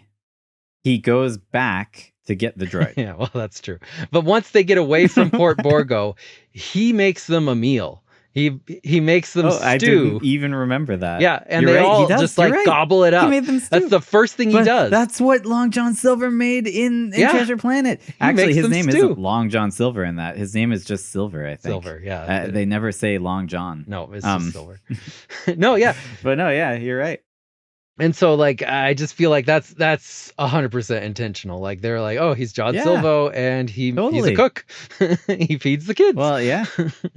goes back to get the droid. Yeah, well, that's true. But once they get away from Port Borgo, he makes them a meal. He makes them stew. I didn't even remember that. Yeah, and they all just gobble it up. He made them stew. That's the first thing he does. That's what Long John Silver made in Treasure Planet. Actually, his name isn't Long John Silver in that. His name is just Silver, I think. Silver, yeah. They never say Long John. No, it's just Silver. No, yeah. But no, yeah, you're right. And so, like, I just feel like that's 100% intentional. Like, they're like, oh, he's Jod Silvo, and he's a cook. He feeds the kids. Well, yeah,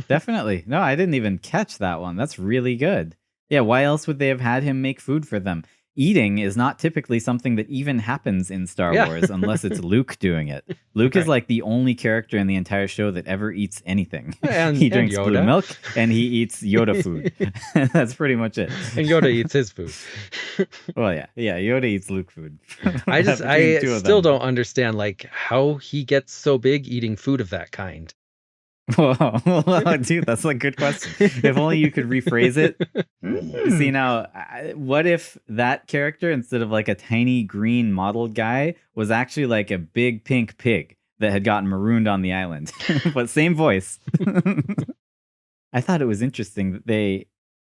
definitely. No, I didn't even catch that one. That's really good. Yeah, why else would they have had him make food for them? Eating is not typically something that even happens in Star Wars unless it's Luke doing it. Luke is like the only character in the entire show that ever eats anything. He drinks blue milk and he eats Yoda food. That's pretty much it. And Yoda eats his food. Well, yeah, Yoda eats Luke food. I still don't understand like how he gets so big eating food of that kind. Whoa, dude, that's a good question. If only you could rephrase it. See, now, what if that character, instead of like a tiny green mottled guy, was actually like a big pink pig that had gotten marooned on the island, but same voice? I thought it was interesting that they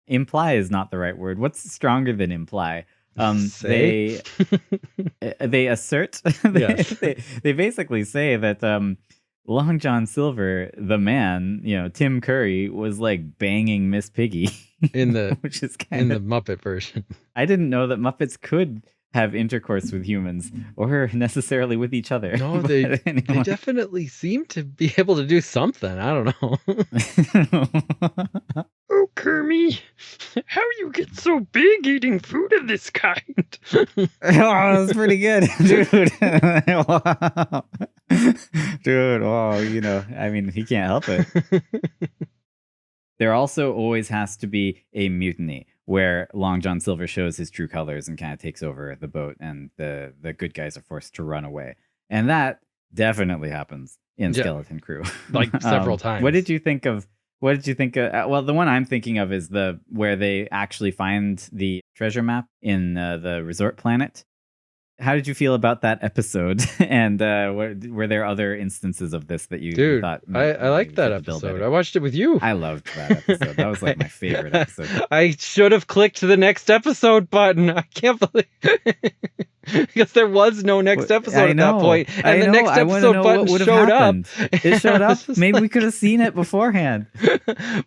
imply is not the right word. What's stronger than imply? Say? They assert. Yes. They basically say that Long John Silver, the man, Tim Curry, was like banging Miss Piggy In the which is in the Muppet version. I didn't know that Muppets could have intercourse with humans or necessarily with each other. No, But they anyway. definitely seem to be able to do something. I don't know. Oh, Kermie, how you get so big eating food of this kind? Oh, that's pretty good, dude. Wow. Dude, oh, I mean, he can't help it. There also always has to be a mutiny where Long John Silver shows his true colors and kind of takes over the boat, and the good guys are forced to run away. And that definitely happens in Yeah. Skeleton Crew. Like several times. What did you think of? Well, the one I'm thinking of is where they actually find the treasure map in the resort planet. How did you feel about that episode? And were there other instances of this that you Dude, thought? I liked that episode. I watched it with you. I loved that episode. That was like my favorite episode. I should have clicked the next episode button. I can't believe because there was no next episode at that point, and the next episode button showed up. It showed up. Maybe we could have seen it beforehand.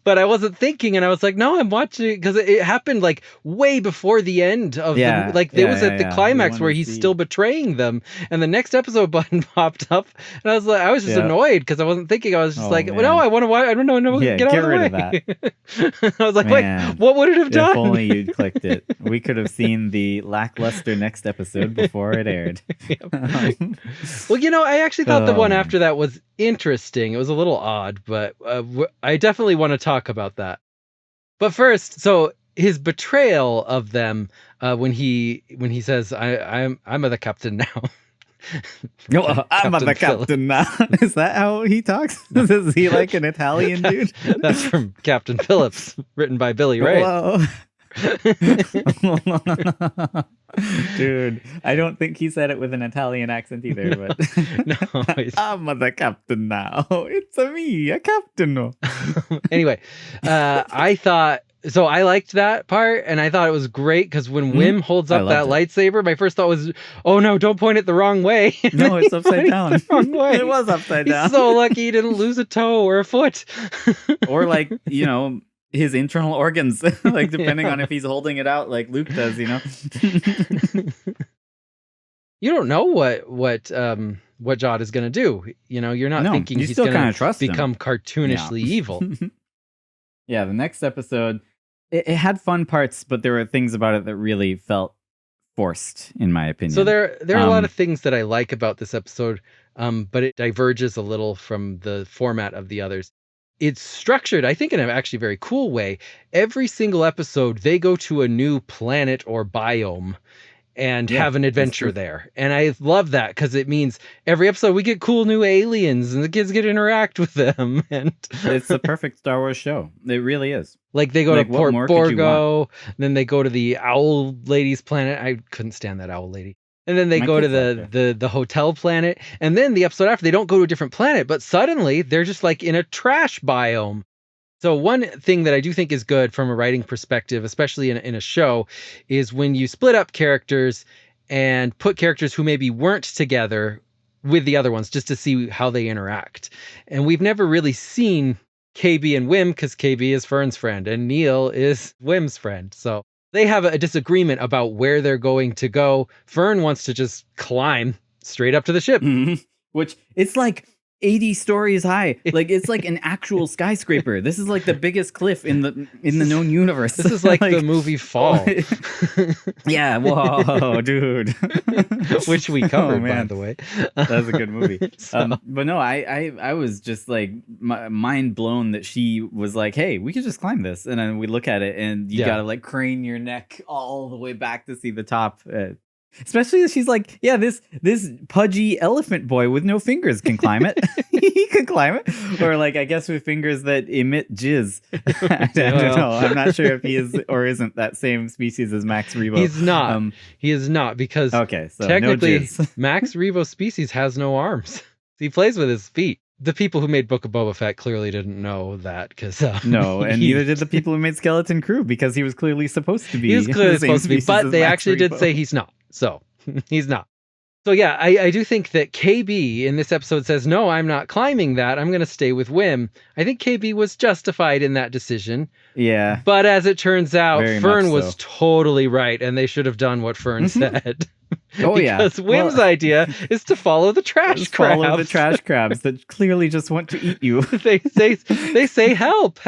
But I wasn't thinking, and I was like, "No, I'm watching," because it happened like way before the end of the like. It was at the climax where he's still betraying them, and the next episode button popped up, and I was just annoyed because I wasn't thinking. I was just well, no, I want to watch. I don't know. No, get out of the way. That. I was like, wait, what would it have done? If only you'd clicked it. We could have seen the lackluster next episode before it aired. Well, I actually thought the one after that was interesting. It was a little odd, but I definitely want to talk about that. But first, so his betrayal of them when he says, I'm the captain now. No, I'm the captain now. Is that how he talks? Is he like an Italian dude? That's from Captain Phillips, written by Billy Ray. Whoa. Dude, I don't think he said it with an Italian accent either, but no, I'm the captain now. It's me, a captain. Anyway, I thought so. I liked that part, and I thought it was great because when Wim holds up that lightsaber, my first thought was, "Oh no, don't point it the wrong way." No, it's upside down. The wrong way. It was upside down. He's so lucky he didn't lose a toe or a foot, or like his internal organs, like depending on if he's holding it out like Luke does. You don't know what Jod is gonna do. You're not thinking he's gonna become cartoonishly evil. Yeah, the next episode, it had fun parts, but there were things about it that really felt forced, in my opinion. So there are a lot of things that I like about this episode, but it diverges a little from the format of the others. It's structured, I think, in an actually very cool way. Every single episode, they go to a new planet or biome and have an adventure there. And I love that because it means every episode we get cool new aliens and the kids get to interact with them. And it's the perfect Star Wars show. It really is. Like they go to Port Borgo, then they go to the owl lady's planet. I couldn't stand that owl lady. And then they go to the hotel planet. And then the episode after, they don't go to a different planet, but suddenly they're just like in a trash biome. So one thing that I do think is good from a writing perspective, especially in a show, is when you split up characters and put characters who maybe weren't together with the other ones just to see how they interact. And we've never really seen KB and Wim because KB is Fern's friend and Neil is Wim's friend. So they have a disagreement about where they're going to go. Fern wants to just climb straight up to the ship. Mm-hmm. Which it's like 80 stories high. Like it's like an actual skyscraper. This is like the biggest cliff in the known universe. This is like the movie Fall. Yeah, whoa, dude. Which we covered, by the way. That's a good movie. But no, I was just like mind blown that she was like, hey, we could just climb this. And then we look at it and you gotta like crane your neck all the way back to see the top. Especially as she's like, yeah, this pudgy elephant boy with no fingers can climb it. He can climb it. Or like, I guess with fingers that emit jizz. I don't know. I'm not sure if he is or isn't that same species as Max Rebo. He's not. He is not, because okay, so technically no Max Revo's species has no arms. He plays with his feet. The people who made Book of Boba Fett clearly didn't know that, because no, and neither did the people who made Skeleton Crew, because he was clearly supposed to be. He was clearly supposed to be, but they actually did say he's not. So he's not. So yeah, I do think that KB in this episode says, no, I'm not climbing that. I'm going to stay with Wim. I think KB was justified in that decision. Yeah. But as it turns out, Fern was totally right, and they should have done what Fern said. Oh, because Wim's idea is to follow the trash crabs. Follow the trash crabs that clearly just want to eat you. they say help.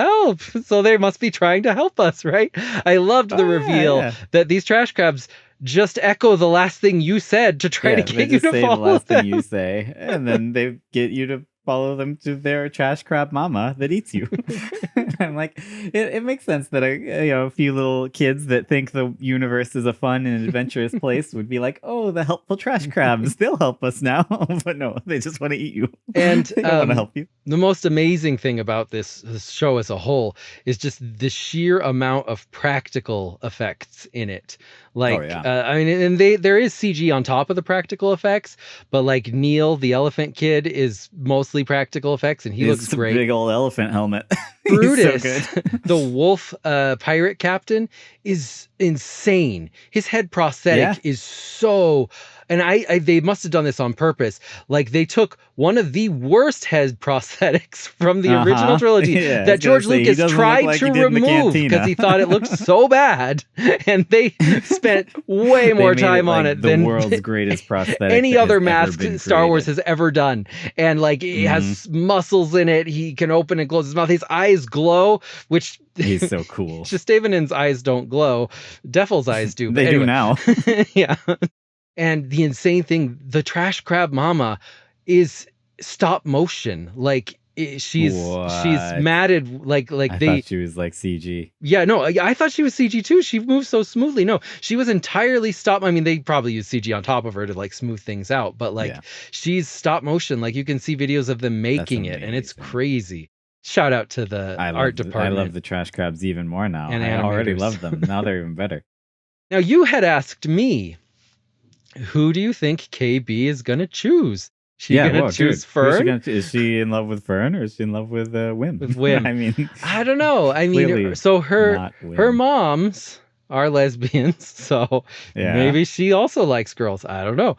So they must be trying to help us, right? I loved the reveal that these trash crabs just echo the last thing you said to try to get you to follow the last them. thing you say, and then they get you to follow them to their trash crab mama that eats you. I'm like, it makes sense that a few little kids that think the universe is a fun and adventurous place would be like, oh, the helpful trash crabs, they'll help us now. But no, they just want to eat you. And they don't want to help you. The most amazing thing about this show as a whole is just the sheer amount of practical effects in it. Like, I mean, and there is CG on top of the practical effects, but like Neil, the elephant kid, is mostly practical effects, and he looks great. Big old elephant helmet. Brutus, so good. The wolf pirate captain, is insane. His head prosthetic is so... And they must have done this on purpose. Like, they took one of the worst head prosthetics from the original trilogy that George Lucas tried to remove because he thought it looked so bad. And they spent way more time on it than the world's greatest prosthetic any other mask Star Wars has ever done. And like, it has muscles in it. He can open and close his mouth. His eyes glow, which... He's so cool. Shustavenan's eyes don't glow. Defil's eyes do. They do now. Yeah. And the insane thing, the trash crab mama is stop motion. Like, she's matted like I thought she was like CG. Yeah, no, I thought she was CG too. She moves so smoothly. No, she was entirely stop. I mean, they probably use CG on top of her to like smooth things out, but like she's stop motion. Like, you can see videos of them making it, and it's crazy. Shout out to the art department. I love the trash crabs even more now. And I already love them. Now they're even better. Now, you had asked me, who do you think KB is going to choose? She going to choose Fern? Is she in love with Fern, or is she in love with Wim? With Wim. I mean, I don't know. I mean, so her moms are lesbians, so maybe she also likes girls. I don't know.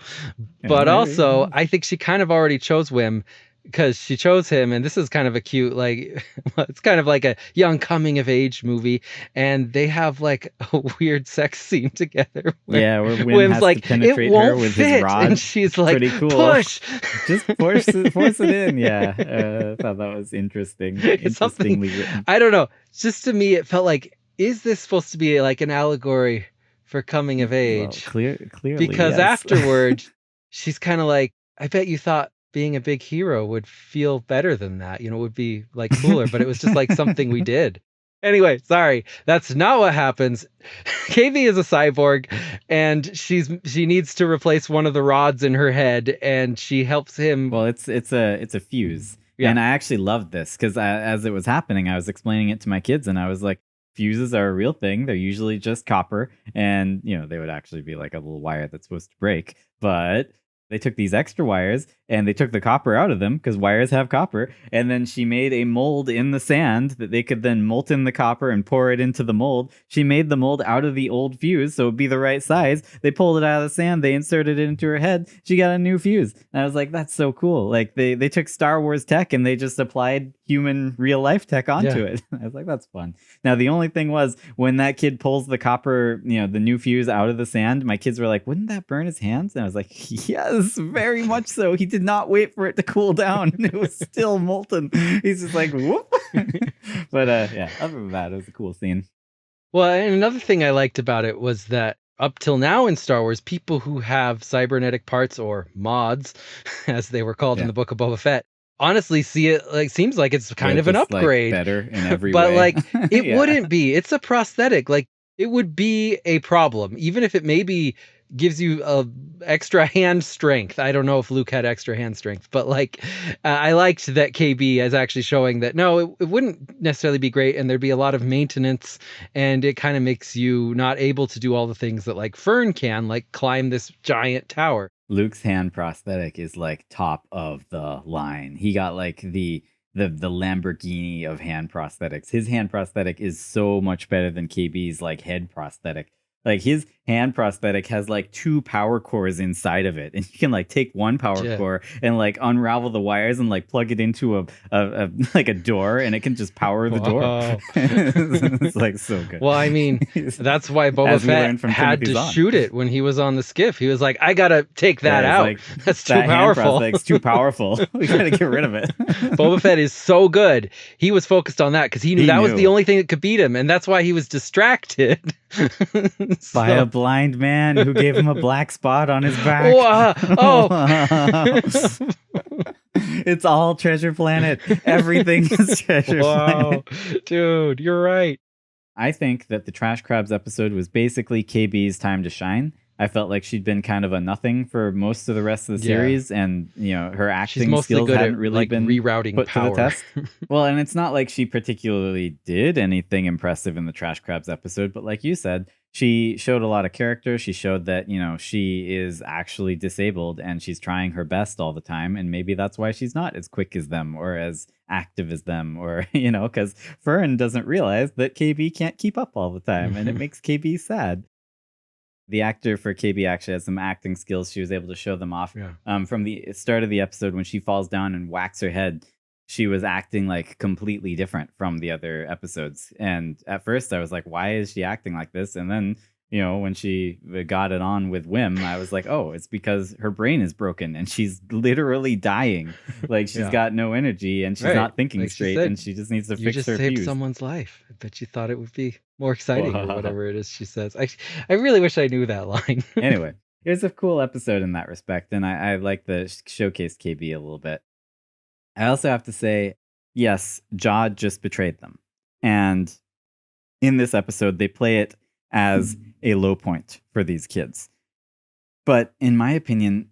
But also, I think she kind of already chose Wim, because she chose him, and this is kind of a cute, like, it's kind of like a young coming of age movie, and they have like a weird sex scene together. Where Wim has like, to penetrate her with his rod, and she's like, pretty cool. Push, just force it in. Yeah, I thought that was interesting. Interestingly written. I don't know. Just to me, it felt like, is this supposed to be like an allegory for coming of age? Well, clearly, because afterward, she's kind of like, I bet you thought being a big hero would feel better than that, would be like cooler, but it was just like something we did. Anyway, sorry, that's not what happens. KV is a cyborg, and she needs to replace one of the rods in her head, and she helps him. Well, it's a fuse. And I actually loved this because as it was happening, I was explaining it to my kids, and I was like, fuses are a real thing. They're usually just copper, and they would actually be like a little wire that's supposed to break, but they took these extra wires and they took the copper out of them because wires have copper. And then she made a mold in the sand that they could then molten the copper and pour it into the mold. She made the mold out of the old fuse, so it would be the right size. They pulled it out of the sand. They inserted it into her head. She got a new fuse. And I was like, that's so cool. Like they took Star Wars tech and they just applied human real life tech onto it. I was like, that's fun. Now, the only thing was when that kid pulls the copper, the new fuse out of the sand, my kids were like, wouldn't that burn his hands? And I was like, yes, very much so. He did not wait for it to cool down. It was still molten. He's just like, whoop. But other than that, it was a cool scene. Well, and another thing I liked about it was that up till now in Star Wars, people who have cybernetic parts, or mods, as they were called in the Book of Boba Fett, honestly see it like seems like it's kind of an upgrade. Like, better in every way. But like it Yeah. wouldn't be. It's a prosthetic. Like it would be a problem, even if it maybe gives you extra hand strength. I don't know if Luke had extra hand strength, but like I liked that KB is actually showing that no, it wouldn't necessarily be great, and there'd be a lot of maintenance, and it kind of makes you not able to do all the things that like Fern can, like climb this giant tower. Luke's hand prosthetic is like top of the line. He got like the Lamborghini of hand prosthetics. His hand prosthetic is so much better than KB's like head prosthetic. Like his hand prosthetic has like 2 power cores inside of it, and you can like take one power core and like unravel the wires and like plug it into a like a door, and it can just power the door. It's like so good. Well, I mean, that's why Boba Fett had to shoot it when he was on the skiff. He was like, I gotta take that out. Like, that's too powerful. It's too powerful. We gotta get rid of it. Boba Fett is so good. He was focused on that because he knew that was the only thing that could beat him, and that's why he was distracted. By a blind man who gave him a black spot on his back. It's all Treasure Planet. Everything is Treasure Planet. Dude, you're right. I think that the Trash Crabs episode was basically KB's time to shine. I felt like she'd been kind of a nothing for most of the rest of the series, and you know her acting skills hadn't really been rerouting put power. to the test. Well, and it's not like she particularly did anything impressive in the Trash Crabs episode, but like you said, she showed a lot of character. She showed that, you know, she is actually disabled and she's trying her best all the time, and maybe that's why she's not as quick as them or as active as them, or you know, because Fern doesn't realize that KB can't keep up all the time, and it makes KB sad. The actor for KB actually has some acting skills. She was able to show them off. From the start of the episode, when she falls down and whacks her head, she was acting like completely different from the other episodes. And at first I was like, why is she acting like this? And then, you know, when she got it on with Wim, I was like, oh, it's because her brain is broken and she's literally dying. Like she's got no energy and she's not thinking like straight, and she just needs to fix her fuse. You just saved someone's life. I bet you thought it would be more exciting or whatever it is she says. I really wish I knew that line. Anyway, it was a cool episode in that respect, and I like the showcase KB a little bit. I also have to say, yes, Jod just betrayed them. And in this episode, they play it as a low point for these kids. But in my opinion,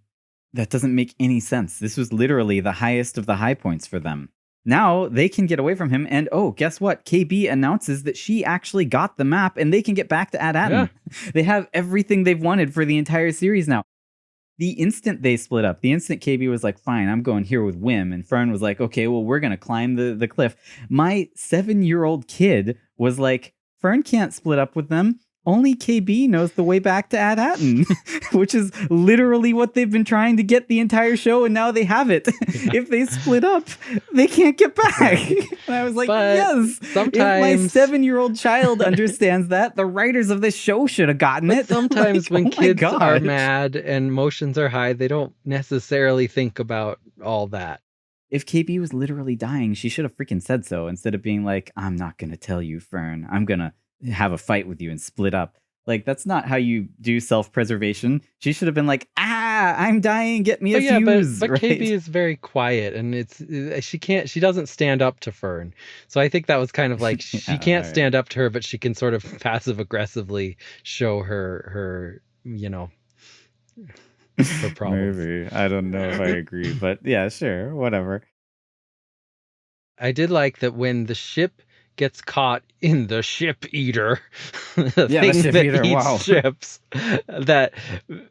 that doesn't make any sense. This was literally the highest of the high points for them. Now they can get away from him, and oh, guess what? KB announces that she actually got the map, and they can get back to At Attin. Yeah. They have everything they've wanted for the entire series now. The instant they split up, the instant KB was like, fine, I'm going here with Wim, and Fern was like, okay, well, we're going to climb the cliff. My 7-year-old kid was like, Fern can't split up with them. Only KB knows the way back to At Attin, which is literally what they've been trying to get the entire show, and now they have it. If they split up, they can't get back. And I was like, yes, sometimes if my 7-year-old child understands that, the writers of this show should have gotten it. Sometimes when kids are mad and emotions are high, they don't necessarily think about all that. If KB was literally dying, she should have freaking said so, instead of being like, I'm not going to tell you, Fern. I'm going to have a fight with you and split up. Like, that's not how you do self-preservation. She should have been like, I'm dying, get me a fuse. But right? KB is very quiet, and she doesn't stand up to Fern. So I think that was kind of like, she can't stand up to her, but she can sort of passive aggressively show her you know, her problems. Maybe. I don't know if I agree, but yeah, sure, whatever. I did like that when the ship gets caught in the ship eater, the thing that eats ships, that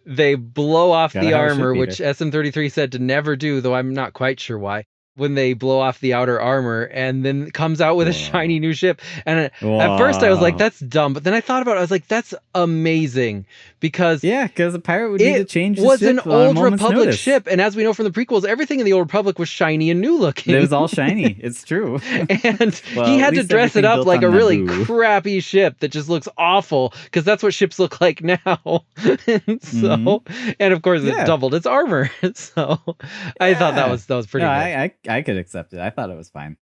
they blow off the armor, which SM33 said to never do, though I'm not quite sure why. When they blow off the outer armor and then comes out with a shiny new ship. And at first I was like, that's dumb. But then I thought about it. I was like, that's amazing. Because a pirate would need to change the ship. It was an old Republic ship. And as we know from the prequels, everything in the Old Republic was shiny and new looking. It was all shiny. It's true. And he had to dress it up like a really crappy ship that just looks awful, because that's what ships look like now. And so, and of course it doubled its armor. So I thought that was pretty good. I could accept it. I thought it was fine.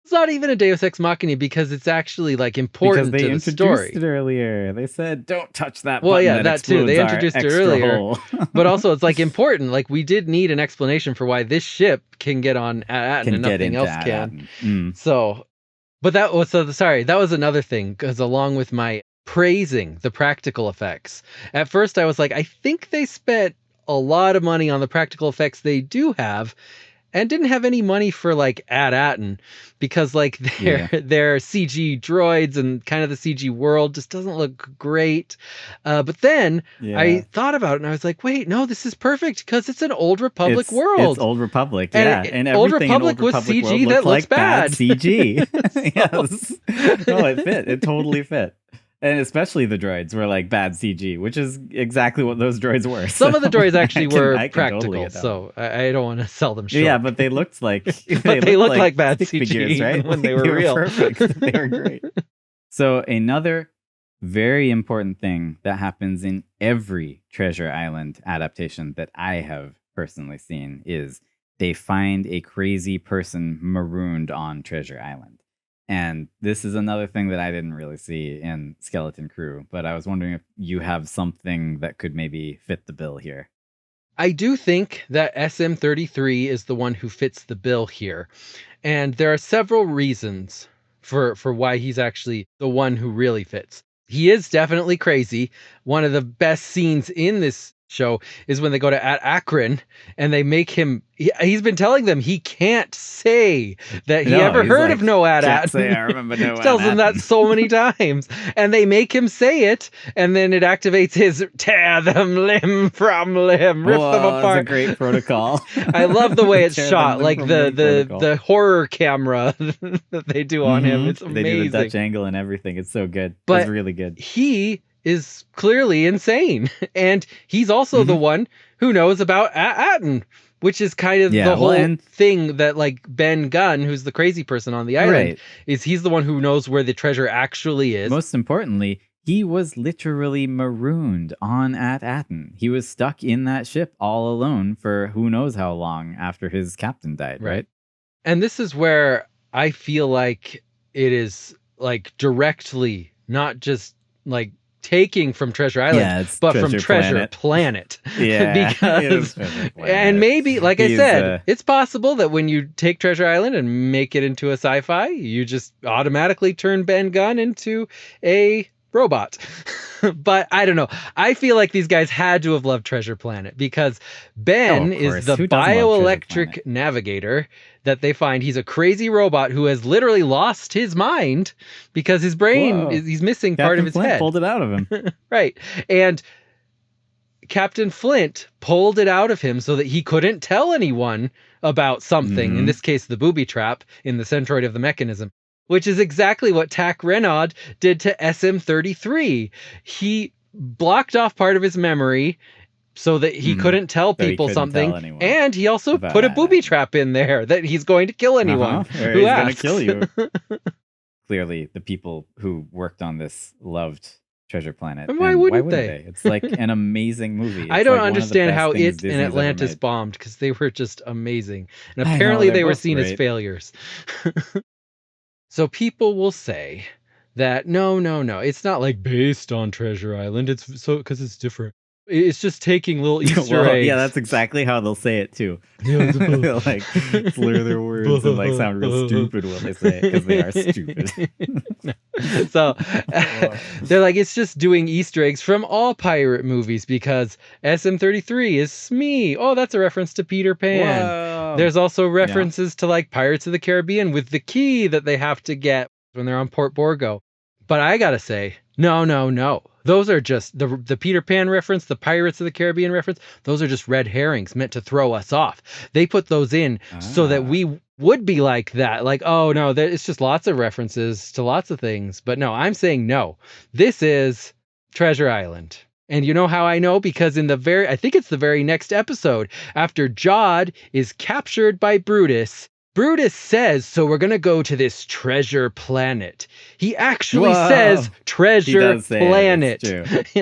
It's not even a Deus Ex Machina, because it's actually like important to the story. Because they introduced it earlier. They said, don't touch that button. Well, yeah, that too. They introduced it earlier. But also it's like important. Like, we did need an explanation for why this ship can get on At Attin and nothing else can. So, but that was, that was another thing, because along with my praising the practical effects. At first I was like, I think they spent a lot of money on the practical effects they do have, and didn't have any money for like At Attin, because like their CG droids and kind of the CG world just doesn't look great. But then I thought about it and I was like, wait, no, this is perfect because it's an Old Republic world. It's Old Republic, and and Old everything Republic in Old Republic was CG world that looks like bad. CG. Yes, no, it fit. It totally fit. And especially the droids were like bad CG, which is exactly what those droids were. Some of the droids actually were practical, totally so I don't want to sell them short. Yeah, but they looked like they looked like bad CG figures, right? when they were real. Perfect. They were great. So another very important thing that happens in every Treasure Island adaptation that I have personally seen is they find a crazy person marooned on Treasure Island. And this is another thing that I didn't really see in Skeleton Crew, but I was wondering if you have something that could maybe fit the bill here. I do think that SM33 is the one who fits the bill here. And there are several reasons for why he's actually the one who really fits. He is definitely crazy. One of the best scenes in this show is when they go to At Attin and they make him, he's been telling them he can't say that he ever heard of no At Attin. I remember no He tells them that so many times, and they make him say it, and then it activates his tear them limb from limb, rip them apart. It's a great protocol. I love the way it's shot, like the horror camera that they do on him. It's amazing. They do the Dutch angle and everything. It's so good. But it's really good. He is clearly insane, and he's also the one who knows about At Attin, which is kind of the whole thing that like Ben Gunn, who's the crazy person on the island, is he's the one who knows where the treasure actually is. Most importantly, he was literally marooned on At Attin. He was stuck in that ship all alone for who knows how long after his captain died, right? And this is where I feel like it is like directly, not just like taking from Treasure Island, but from Treasure Planet. Yeah. Because, and maybe, like I said, it's possible that when you take Treasure Island and make it into a sci-fi, you just automatically turn Ben Gunn into a robot. But I don't know. I feel like these guys had to have loved Treasure Planet because Ben is the bioelectric navigator that they find. He's a crazy robot who has literally lost his mind because his brain he's missing part of his head. Pulled it out of him. Right. And Captain Flint pulled it out of him so that he couldn't tell anyone about something, in this case the booby trap in the centroid of the mechanism, which is exactly what Tac Renaud did to SM33. He blocked off part of his memory so that he couldn't tell people something, and he also put a booby trap in there that he's going to kill anyone who asks. He's going to kill you. Clearly, the people who worked on this loved Treasure Planet. And why wouldn't they? It's like an amazing movie. I don't understand how it and Atlantis bombed, because they were just amazing. And apparently they were seen as failures. So people will say that no, it's not like based on Treasure Island. It's so because it's different. It's just taking little Easter eggs. Yeah, that's exactly how they'll say it too. Yeah, like slur their words and like sound real stupid when they say it because they are stupid. So they're like, it's just doing Easter eggs from all pirate movies because SM33 is Smee. Oh, that's a reference to Peter Pan. Whoa. There's also references to like Pirates of the Caribbean with the key that they have to get when they're on Port Borgo. But I gotta say, no. Those are just the Peter Pan reference, the Pirates of the Caribbean reference. Those are just red herrings meant to throw us off. They put those in so that we would be like that. Like, oh no, it's just lots of references to lots of things. But no, I'm saying no. This is Treasure Island. And you know how I know? Because I think it's the very next episode, after Jod is captured by Brutus says, so we're going to go to this treasure planet. He actually says treasure planet.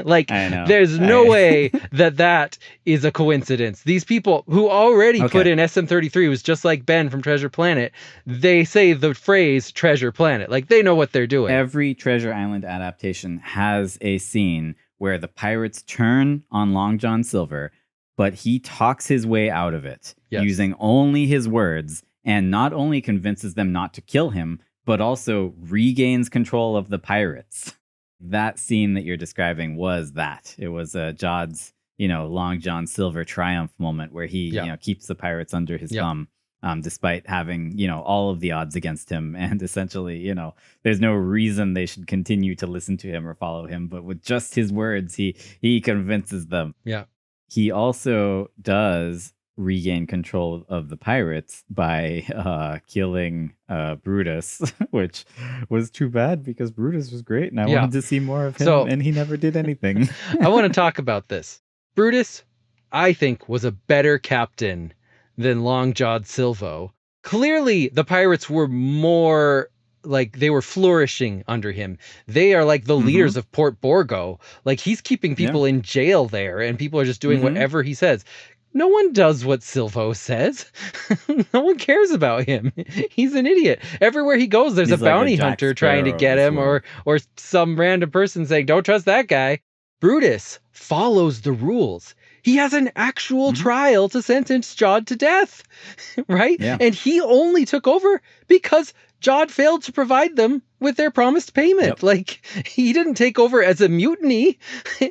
Like, there's no way that is a coincidence. These people who already put in SM33 was just like Ben from Treasure Planet. They say the phrase treasure planet. Like, they know what they're doing. Every Treasure Island adaptation has a scene where the pirates turn on Long John Silver, but he talks his way out of it using only his words, and not only convinces them not to kill him, but also regains control of the pirates. that scene that you're describing was that. It was Jod's, Long John Silver triumph moment where he, keeps the pirates under his thumb, despite having, all of the odds against him. And essentially, there's no reason they should continue to listen to him or follow him. But with just his words, he convinces them. Yeah. He also does regain control of the pirates by killing Brutus, which was too bad because Brutus was great and I wanted to see more of him, and he never did anything. I want to talk about this. Brutus, I think, was a better captain than Long John Silvo. Clearly, the pirates were more like they were flourishing under him. They are like the leaders of Port Borgo. Like he's keeping people in jail there and people are just doing whatever he says. No one does what Silvo says. No one cares about him. He's an idiot. Everywhere he goes, there's a bounty hunter trying to get him or some random person saying, don't trust that guy. Brutus follows the rules. He has an actual trial to sentence Jod to death, right? Yeah. And he only took over because Jod failed to provide them with their promised payment. Yep. Like he didn't take over as a mutiny.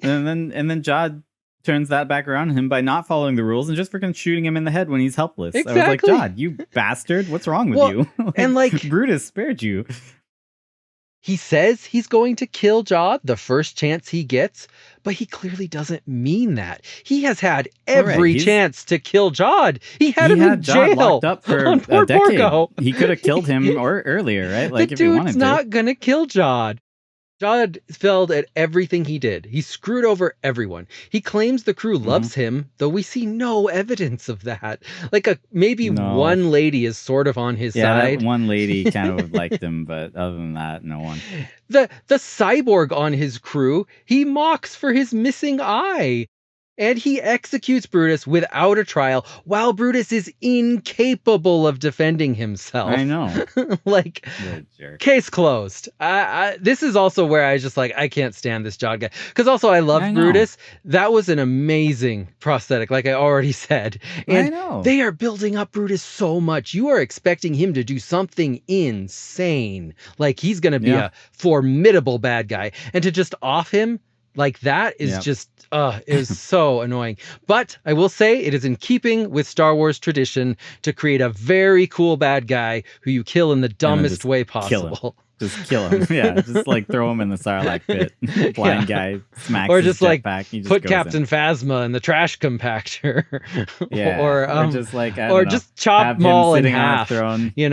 and then Jod turns that back around on him by not following the rules and just freaking shooting him in the head when he's helpless. Exactly. I was like, Jod, you bastard, what's wrong with you? And like Brutus spared you. He says he's going to kill Jod the first chance he gets, but he clearly doesn't mean that. He has had every chance to kill Jod. He had him in jail. Jod locked up for a decade. He could have killed him earlier, right? Like if he wanted to. The dude's not gonna kill Jod. Jod failed at everything he did. He screwed over everyone. He claims the crew loves him, though we see no evidence of that. Like maybe one lady is sort of on his side. That one lady kind of liked him, but other than that, no one. The cyborg on his crew, he mocks for his missing eye. And he executes Brutus without a trial while Brutus is incapable of defending himself. I know. Like, case closed. This is also where I just I can't stand this Jod guy. Because also I love Brutus. That was an amazing prosthetic, like I already said. And they are building up Brutus so much. You are expecting him to do something insane. Like he's going to be a formidable bad guy. And to just off him like that is just, it is so annoying. But I will say it is in keeping with Star Wars tradition to create a very cool bad guy who you kill in the dumbest way possible. Just kill him. Yeah, just throw him in the Sarlacc pit. Blind guy smacks or just his jetpack. Put Captain Phasma in the trash compactor. Yeah. or just just chop Maul in half. Throne. He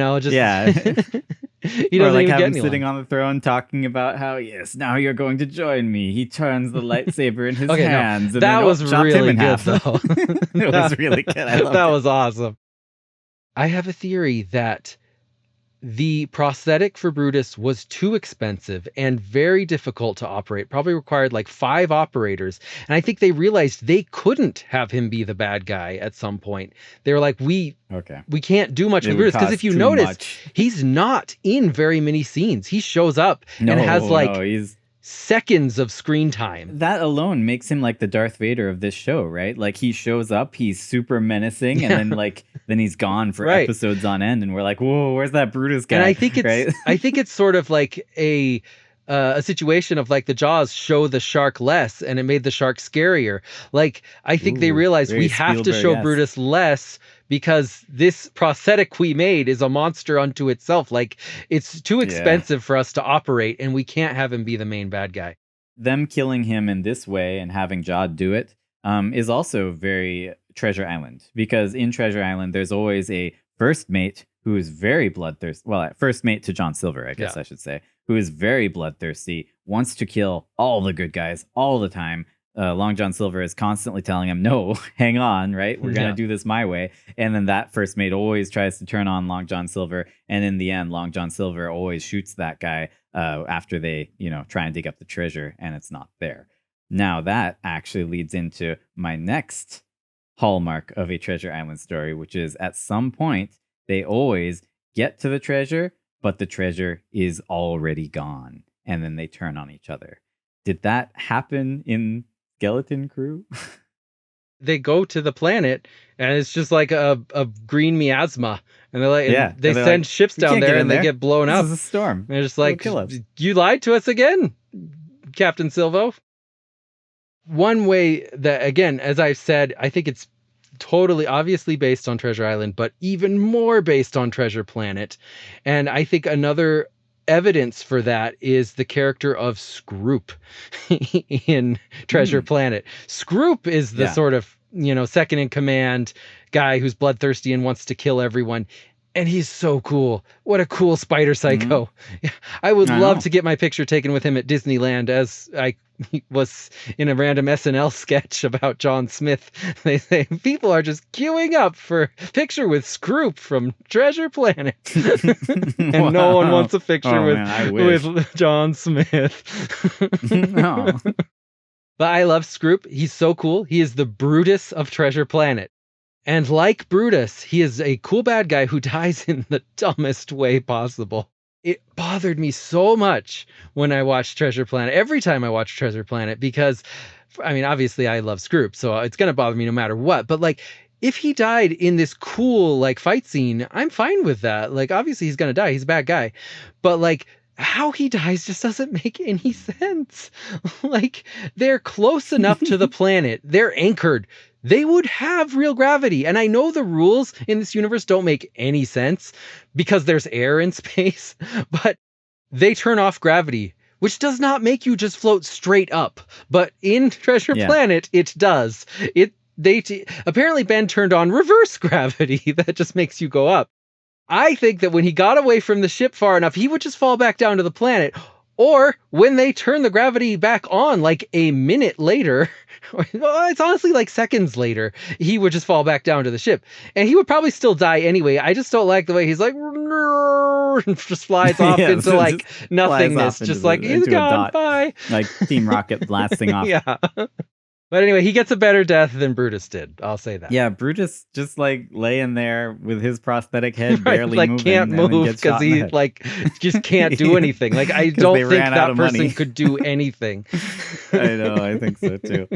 doesn't even have get him anyone. sitting on the throne talking about how, yes, now you're going to join me. He turns the lightsaber in his hands. And that was really good, though. It was really good. I loved that was awesome. I have a theory that the prosthetic for Brutus was too expensive and very difficult to operate. Probably required 5 operators. And I think they realized they couldn't have him be the bad guy at some point. They were like, we can't do much with Brutus. Because if you notice, he's not in very many scenes. He shows up and has he's seconds of screen time. That alone makes him like the Darth Vader of this show, right? Like he shows up, he's super menacing, and then then he's gone for episodes on end, and we're like, whoa, where's that Brutus guy? And I think it's I think it's sort of like a situation of the Jaws show the shark less, and it made the shark scarier. I think they realized we have to show Brutus less because this prosthetic we made is a monster unto itself. It's too expensive for us to operate, and we can't have him be the main bad guy. Them killing him in this way and having Jod do it is also very Treasure Island, because in Treasure Island, there's always a first mate who is very bloodthirsty. Well, first mate to John Silver, I guess I should say, who is very bloodthirsty, wants to kill all the good guys all the time. Long John Silver is constantly telling him, no, hang on, right? We're going to do this my way. And then that first mate always tries to turn on Long John Silver. And in the end, Long John Silver always shoots that guy after they, try and dig up the treasure, and it's not there. Now that actually leads into my next hallmark of a Treasure Island story, which is at some point, they always get to the treasure, but the treasure is already gone. And then they turn on each other. Did that happen in Skeleton Crew? They go to the planet and it's just like a green miasma, and they send ships down there and they get blown up. This is a storm. And they're just kill us. You lied to us again. Captain Silvo. One way that, again, as I've said, I think it's totally obviously based on Treasure Island, but even more based on Treasure Planet. And I think another evidence for that is the character of Scroop in Treasure Planet. Scroop is the sort of, second in command guy who's bloodthirsty and wants to kill everyone. And he's so cool. What a cool spider psycho. I would love to get my picture taken with him at Disneyland, as I was in a random SNL sketch about John Smith. They say people are just queuing up for a picture with Scroop from Treasure Planet. And no one wants a picture with John Smith. But I love Scroop. He's so cool. He is the Brutus of Treasure Planet. And like Brutus, he is a cool bad guy who dies in the dumbest way possible. It bothered me so much when I watched Treasure Planet, every time I watch Treasure Planet, because, obviously I love Scroop, so it's going to bother me no matter what. But, if he died in this cool, fight scene, I'm fine with that. Obviously he's going to die. He's a bad guy. But, how he dies just doesn't make any sense. They're close enough to the planet. They're anchored. They would have real gravity. And I know the rules in this universe don't make any sense because there's air in space, but they turn off gravity, which does not make you just float straight up. But in Treasure Planet, it does. Apparently Ben turned on reverse gravity that just makes you go up. I think that when he got away from the ship far enough, he would just fall back down to the planet. Or when they turn the gravity back on, a minute later, it's honestly seconds later, he would just fall back down to the ship. And he would probably still die anyway. I just don't like the way he's and just flies off into nothingness. Just he's gone, bye. Like Team Rocket blasting off. Yeah. But anyway, he gets a better death than Brutus did. I'll say that. Yeah, Brutus just laying there with his prosthetic head, barely moving, can't move because he just can't do anything. I don't think that person could do anything. I know, I think so too.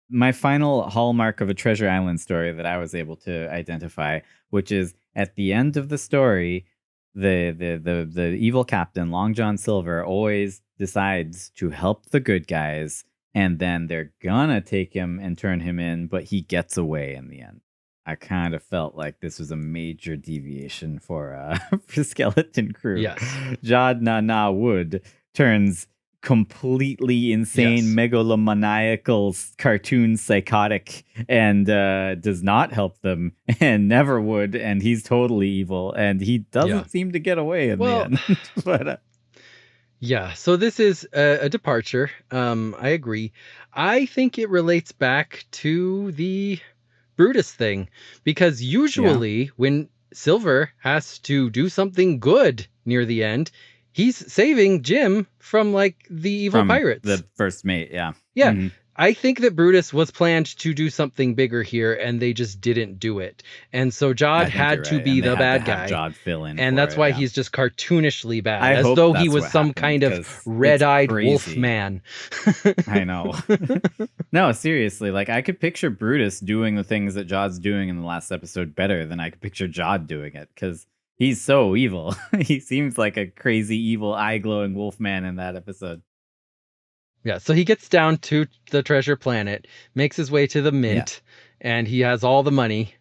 My final hallmark of a Treasure Island story that I was able to identify, which is at the end of the story, the evil captain, Long John Silver, always decides to help the good guys. And then they're gonna take him and turn him in, but he gets away in the end. I kind of felt like this was a major deviation for Skeleton Crew. Yes. Jod Na Wood turns completely insane, megalomaniacal, cartoon psychotic, and does not help them, and never would, and he's totally evil, and he doesn't seem to get away in the end. But yeah, so this is a departure. I agree. I think it relates back to the Brutus thing, because usually when Silver has to do something good near the end, he's saving Jim from the evil pirates. The first mate, yeah. Yeah. Mm-hmm. I think that Brutus was planned to do something bigger here, and they just didn't do it. And so Jod had to be the bad guy. Jod fill in, and that's why he's just cartoonishly bad, as though he was some kind of red-eyed wolf man. I know. No, seriously, I could picture Brutus doing the things that Jod's doing in the last episode better than I could picture Jod doing it, because he's so evil. He seems like a crazy, evil, eye-glowing wolf man in that episode. Yeah, so he gets down to the Treasure Planet, makes his way to the Mint, and he has all the money.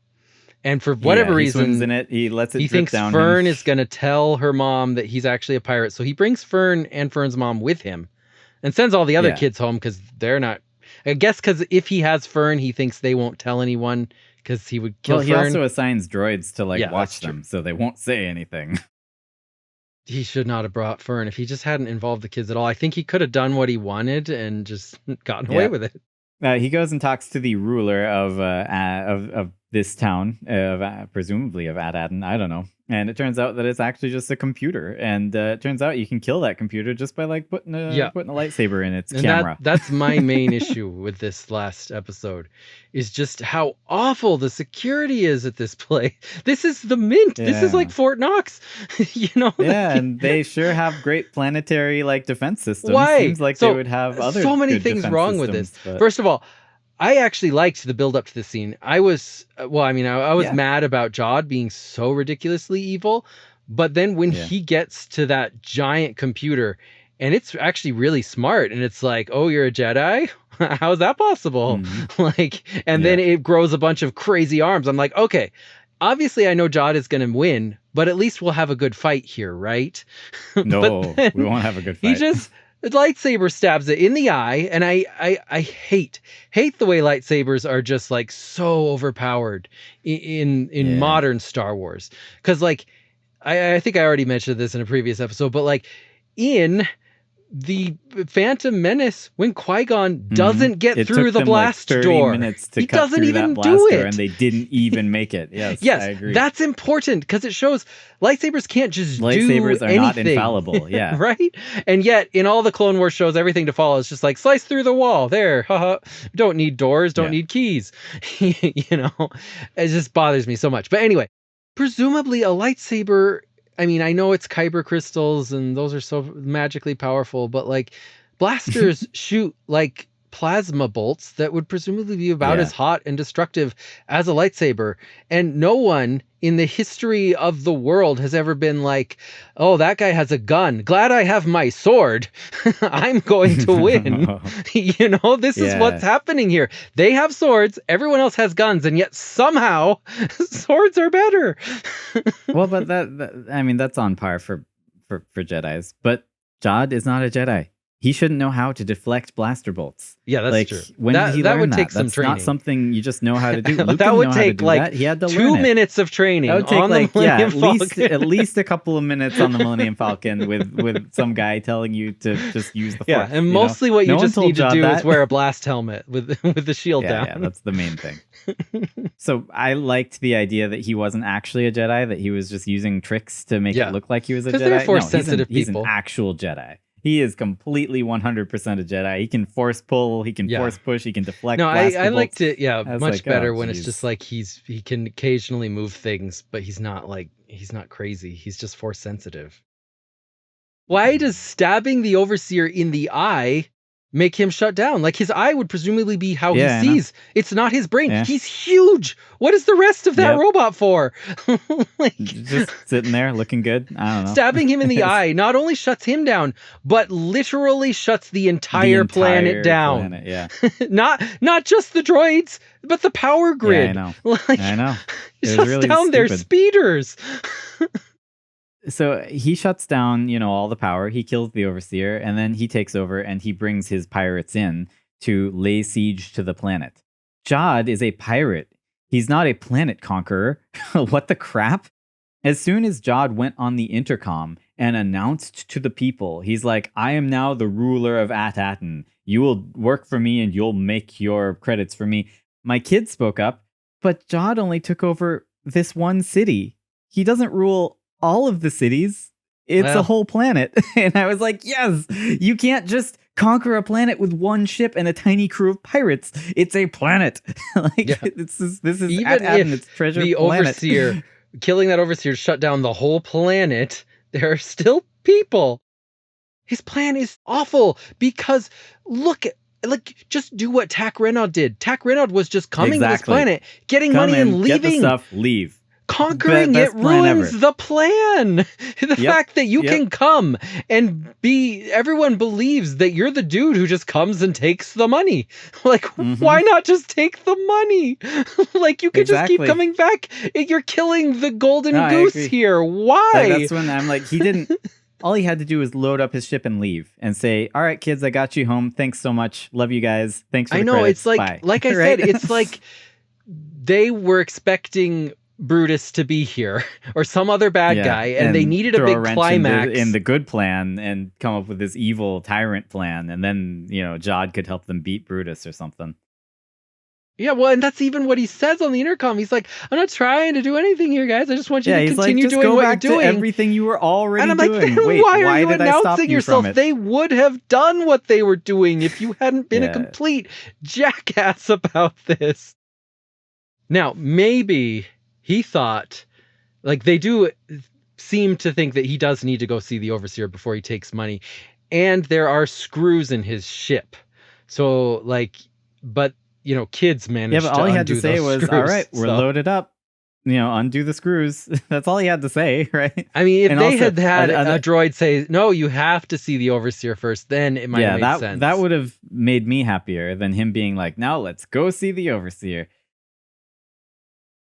And for whatever reason, swims in it. He lets it drip thinks down Fern is going to tell her mom that he's actually a pirate. So he brings Fern and Fern's mom with him and sends all the other kids home because they're not... I guess because if he has Fern, he thinks they won't tell anyone because he would kill Fern. He also assigns droids to watch them, so they won't say anything. He should not have brought Fern. If he just hadn't involved the kids at all, I think he could have done what he wanted and just gotten away with it. He goes and talks to the ruler of this town, presumably of At Attin. I don't know. And it turns out that it's actually just a computer. And it turns out you can kill that computer just by putting a lightsaber in its camera. That's my main issue with this last episode, is just how awful the security is at this place. This is the Mint. Yeah. This is like Fort Knox. And they sure have great planetary defense systems. Why? Seems like they would have other so many things wrong with this. But... First of all, I actually liked the build up to this scene. I was mad about Jod being so ridiculously evil, but then when he gets to that giant computer And it's actually really smart. And it's like, oh, you're a Jedi? How's that possible? Like, and then it grows a bunch of crazy arms. I'm like, okay, obviously I know Jod is going to win, but at least we'll have a good fight here, right? No, we won't have a good fight. He just lightsaber stabs it in the eye, and I hate the way lightsabers are just like so overpowered in modern Star Wars. Because like I think I already mentioned this in a previous episode, but like in the Phantom Menace, when Qui-Gon doesn't get through the blast like 30 door, minutes to he cut doesn't through even that do blast door, it, and they didn't even make it. Yes, yes, I agree. that's important because it shows lightsabers can't just lightsabers do are anything, not infallible. Yeah, right. And yet, in all the Clone Wars shows, everything to follow is just like slice through the wall. There, haha. Don't need doors. Don't need keys. You know, it just bothers me so much. But anyway, presumably a lightsaber. I mean, I know it's kyber crystals and those are so magically powerful, but like blasters shoot like plasma bolts that would presumably be about as hot and destructive as a lightsaber. And no one in the history of the world has ever been like, oh, that guy has a gun. Glad I have my sword. I'm going to win. You know, this is what's happening here. They have swords. Everyone else has guns. And yet somehow swords are better. Well, but I mean, that's on par for Jedis. But Jod is not a Jedi. He shouldn't know how to deflect blaster bolts. Yeah, that's like, true. When did he learn would that? take some That's training. not something you just know how to do. Luke that would didn't know take how to do like that. He had to 2 learn minutes of training. That would take on like the at least a couple of minutes on the Millennium Falcon with some guy telling you to just use the Force. Yeah, and mostly what you just need to do that. is wear a blast helmet with the shield down. Yeah, that's the main thing. So I liked the idea that he wasn't actually a Jedi, that he was just using tricks to make it look like he was a Jedi. They're Force-sensitive he's people. An actual Jedi. He is completely 100% a Jedi. He can force pull, he can force push, he can deflect. No, I liked it. Yeah, much like, better when it's just like he can occasionally move things, but he's not crazy. He's just Force sensitive. Why does stabbing the Overseer in the eye make him shut down? Like his eye would presumably be how he sees. It's not his brain. Yeah. He's huge. What is the rest of that robot for? Like, just sitting there looking good. I don't know. Stabbing him in the eye not only shuts him down, but literally shuts the entire planet down. Not just the droids, but the power grid. Yeah, I know. Like, I know. It shuts really down their speeders. So he shuts down, all the power. He kills the Overseer, and then he takes over and he brings his pirates in to lay siege to the planet. Jod is a pirate. He's not a planet conqueror. What the crap? As soon as Jod went on the intercom and announced to the people, he's like, I am now the ruler of At Attin. You will work for me and you'll make your credits for me. My kid spoke up, but Jod only took over this one city. He doesn't rule all of the cities. It's a whole planet. And I was like, yes, you can't just conquer a planet with one ship and a tiny crew of pirates. It's a planet. This is even At Attin, if it's treasure the planet. Overseer killing that Overseer shut down the whole planet, there are still people. His plan is awful because just do what Tak Renaud did. Tak Renaud was just coming to this planet, getting money and leaving. Get the stuff, leave. Conquering it ruins the plan. The fact that you can come and everyone believes that you're the dude who just comes and takes the money. Like, why not just take the money? Like, you could just keep coming back. You're killing the golden goose here. Why? That's when I'm like, he didn't. All he had to do was load up his ship and leave and say, all right, kids, I got you home. Thanks so much. Love you guys. Thanks for the credits. It's like, Bye. Like I said, it's like they were expecting Brutus to be here or some other bad guy, and they needed a big climax in the good plan and come up with this evil tyrant plan, and then Jod could help them beat Brutus or something. Yeah, well, and that's even what he says on the intercom. He's like, I'm not trying to do anything here, guys. I just want you to continue doing what you're doing. Everything you were already doing. And I'm like, wait, why are you did I stop announcing you yourself? from it? They would have done what they were doing if you hadn't been a complete jackass about this. Now, maybe he thought, like, they do seem to think that he does need to go see the Overseer before he takes money. And there are screws in his ship. So, like, but, kids managed to all he had to say was, screws, all right, we're loaded up. undo the screws. That's all he had to say, right? I mean, if And they also, had a droid say, no, you have to see the overseer first, then it might have made sense. That would have made me happier than him being like, now let's go see the overseer.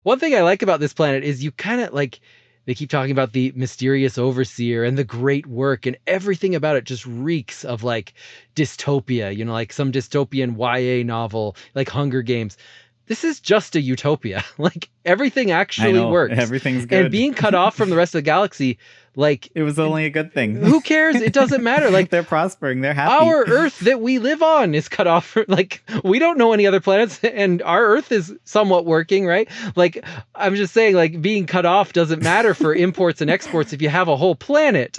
One thing I like about this planet is you kind of like, they keep talking about the mysterious overseer and the great work, and everything about it just reeks of like dystopia, like some dystopian YA novel, like Hunger Games. This is just a utopia. Like everything actually works. Everything's good. And being cut off from the rest of the galaxy, like it was only a good thing. Who cares? It doesn't matter. Like they're prospering. They're happy. Our Earth that we live on is cut off. Like we don't know any other planets, and our Earth is somewhat working, right? Like I'm just saying, like being cut off doesn't matter for imports and exports if you have a whole planet.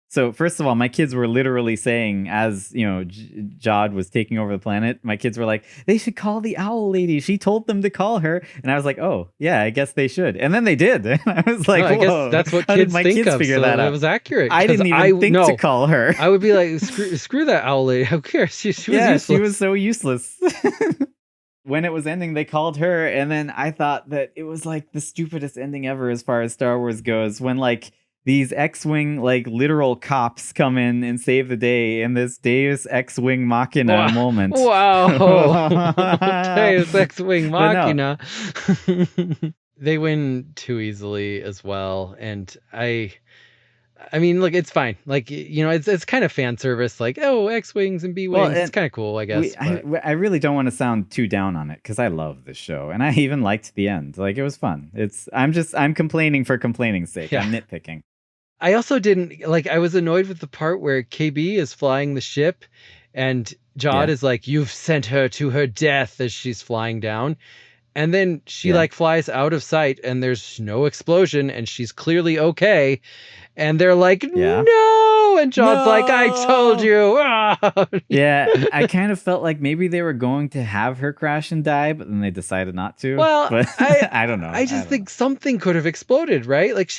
So first of all, my kids were literally saying, as Jod was taking over the planet, my kids were like, they should call the owl lady. She told them to call her. And I was like, oh yeah, I guess they should. And then they did. And I was like, I guess that's what kids think of. Figure so that out? It was accurate. I didn't even think to call her. I would be like, screw that owl lady. Who cares? She was useless. She was so useless. When it was ending, they called her. And then I thought that it was like the stupidest ending ever as far as Star Wars goes. When like these X-Wing, like literal cops come in and save the day in this Deus X-Wing Machina moment. Wow. Deus X-Wing Machina. They win too easily as well. And I mean, look, it's fine. Like, it's kind of fan service. Like, oh, X-Wings and B-Wings. Well, it's kind of cool, I guess. I really don't want to sound too down on it because I love this show. And I even liked the end. Like, it was fun. I'm complaining for complaining's sake. Yeah. I'm nitpicking. I also I was annoyed with the part where KB is flying the ship and Jod is like, you've sent her to her death as she's flying down. And then she flies out of sight and there's no explosion and she's clearly okay. And they're like, no. And Jod's like, I told you. Yeah, I kind of felt like maybe they were going to have her crash and die, but then they decided not to. Well, but I don't know. I just think something could have exploded, right? Like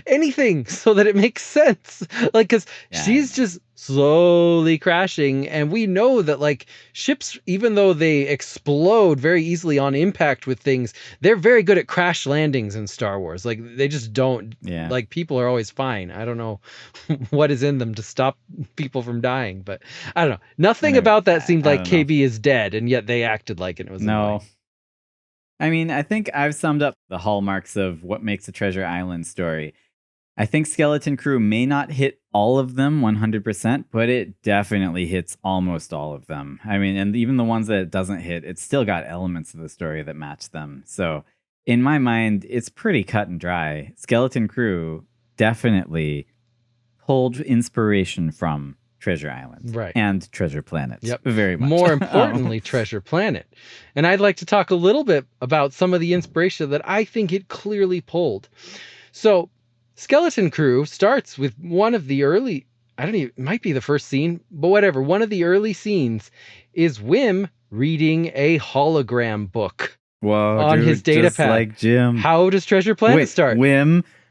anything so that it makes sense. Like, because she's just slowly crashing. And we know that like ships, even though they explode very easily on impact with things, they're very good at crash landings in Star Wars. Like they just don't, like people are always fine. I don't know what is in them to stop people from dying, but I don't know. Nothing about that seemed like KB is dead, and yet they acted like it was annoying. I mean, I think I've summed up the hallmarks of what makes a Treasure Island story. I think Skeleton Crew may not hit all of them 100%, but it definitely hits almost all of them. I mean, and even the ones that it doesn't hit, it's still got elements of the story that match them. So in my mind, it's pretty cut and dry. Skeleton Crew definitely pulled inspiration from Treasure Island and Treasure Planet. Yep. Very much. More importantly, Treasure Planet. And I'd like to talk a little bit about some of the inspiration that I think it clearly pulled. So Skeleton Crew starts with one of the early, it might be the first scene, but whatever. One of the early scenes is Wim reading a hologram book. Whoa, on his data pad. Like Jim. How does Treasure Planet start?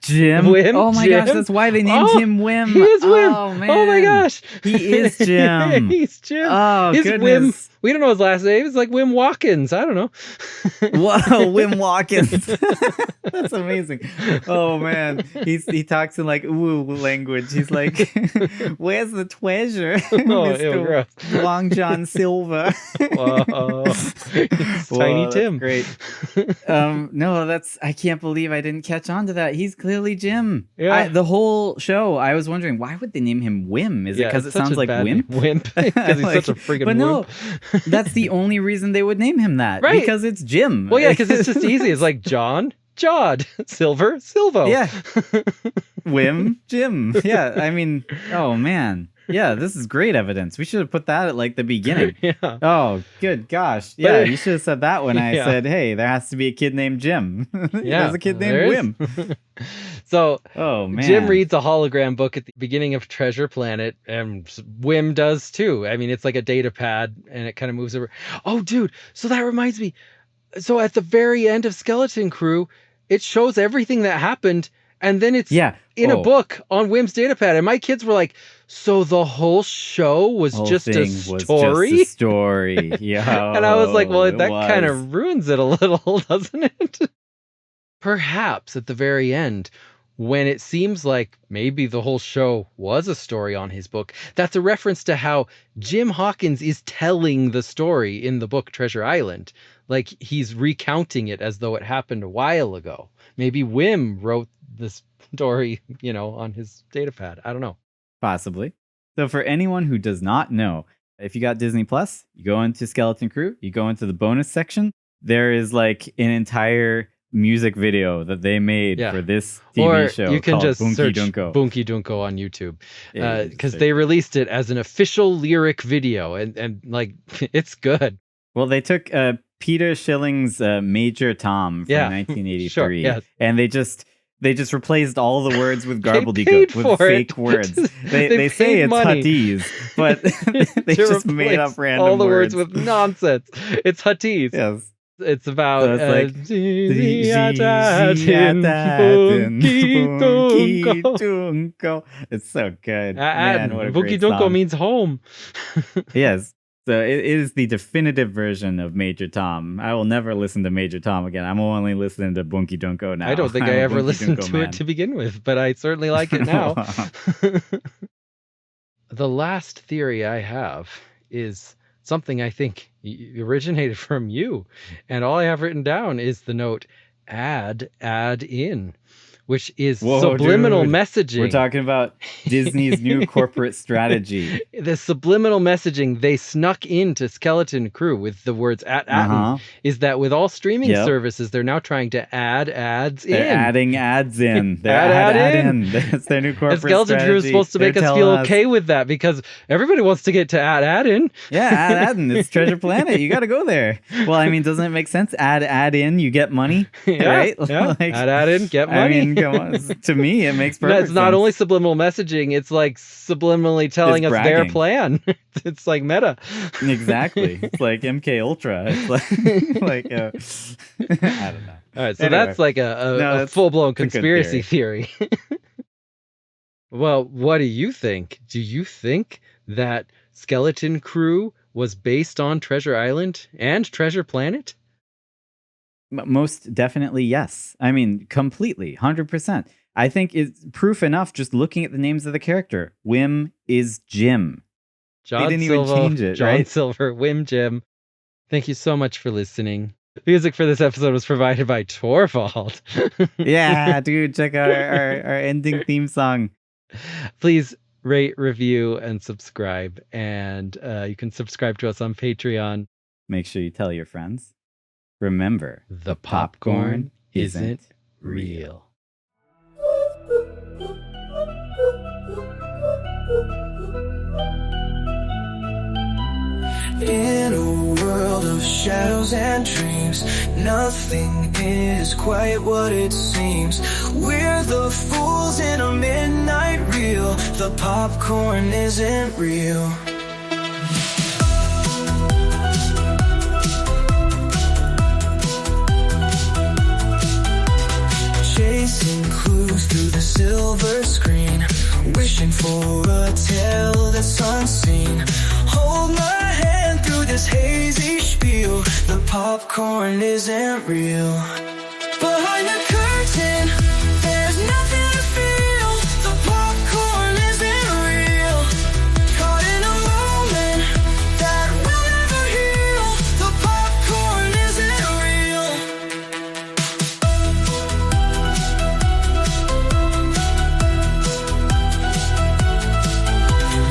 Jim. Oh my gosh, that's why they named him Wim. He is Wim. Oh man. Oh my gosh. He is Jim. He's Jim. Oh, goodness. Wim. We don't know his last name. It's like Wim Hawkins. I don't know. Whoa, Wim Hawkins. That's amazing. Oh man. He talks in like ooh language. He's like, where's the treasure? Mr. Long John Silver. Whoa. Tiny Tim. Great. No, I can't believe I didn't catch on to that. He's clearly Jim. Yeah. The whole show, I was wondering, why would they name him Wim? Is it because it sounds like Wimp? Wimp. Because he's such a friggin' but wimp. No, that's the only reason they would name him that. Right. Because it's Jim. Well, yeah, because it's just easy. It's like John, Jod, Silver, Silvo. Yeah. Wim, Jim. Yeah, I mean, oh man. Yeah, this is great evidence. We should have put that at like the beginning. Yeah. Oh, good gosh. Yeah, you should have said that when I said, hey, there has to be a kid named Jim. Yeah. There's a kid named Wim. So, oh, man. Jim reads a hologram book at the beginning of Treasure Planet, and Wim does too. I mean, it's like a data pad, and it kind of moves over. Oh, dude. So that reminds me. So at the very end of Skeleton Crew, it shows everything that happened. And then it's in a book on Wim's datapad. And my kids were like, so the whole show was just a story? Was just a story. Yeah. And I was like, well, that kind of ruins it a little, doesn't it? perhaps at the very end, when it seems like maybe the whole show was a story on his book, that's a reference to how Jim Hawkins is telling the story in the book Treasure Island. Like he's recounting it as though it happened a while ago. Maybe Wim wrote this story, on his data pad. I don't know. Possibly. So for anyone who does not know, if you got Disney Plus, you go into Skeleton Crew, you go into the bonus section, there is like an entire music video that they made for this TV show. You can just Bunky search Dunko. Bunky Dunko on YouTube because they released it as an official lyric video, and like it's good. Well, they took Peter Schilling's Major Tom from 1983, sure, yes. and they just replaced all the words with gobbledygook with fake words. They say it's money Huttese, but they just made up random all the words words with nonsense. It's Huttese. Yes. It's about So it's like At Attin, Bunky Dunko. It's so good. Man, what a Bunky great Dunko song. means home. Yes. So it is the definitive version of Major Tom. I will never listen to Major Tom again. I'm only listening to Bunky Dunko now. I don't think I ever Bunky listened Dunko to man. it to begin with, but I certainly like it now. The last theory I have is something I think originated from you. And all I have written down is the note, add in, which is subliminal messaging. We're talking about Disney's new corporate strategy. The subliminal messaging they snuck into Skeleton Crew with the words At Attin is that with all streaming services, they're now trying to add ads in. They're adding ads in. They're add in. That's their new corporate and Skeleton strategy. Crew is supposed to make us feel okay with that because everybody wants to get to At Attin. Yeah, At Attin. It's Treasure Planet. You got to go there. Well, I mean, doesn't it make sense? Add in, you get money, right? Yeah. At Attin, get money. I mean, come on. To me, it makes perfect sense. It's not only subliminal messaging, it's like subliminally telling us their plan. It's like meta. Exactly. It's like MK Ultra. It's like I don't know. All right, so that's like a full-blown conspiracy theory. Well, what do you think? Do you think that Skeleton Crew was based on Treasure Island and Treasure Planet? Most definitely, yes. I mean, completely, 100%. I think it's proof enough just looking at the names of the character. Wim is Jim. John they didn't Silvo, even change it, John right? Silver, Wim Jim. Thank you so much for listening. Music for this episode was provided by Torvald. Yeah, dude, check out our ending theme song. Please rate, review, and subscribe. And you can subscribe to us on Patreon. Make sure you tell your friends. Remember, the popcorn isn't real. In a world of shadows and dreams, nothing is quite what it seems. We're the fools in a midnight reel. The popcorn isn't real. Chasing clues through the silver screen, wishing for a tale that's unseen. Hold my hand through this hazy spiel. The popcorn isn't real. Behind the curtain, there's nothing to feel. The popcorn isn't real. Caught in a moment that will never heal. The popcorn isn't real.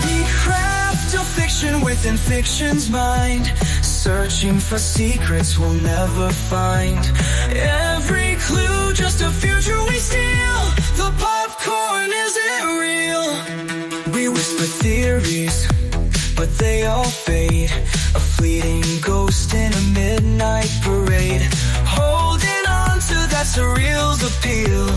We craft a fiction within fiction's mind, searching for secrets we'll never find. Every clue just a future we steal. The popcorn isn't real. We whisper theories, but they all fade. A fleeting ghost in a midnight parade, holding on to that surreal's appeal.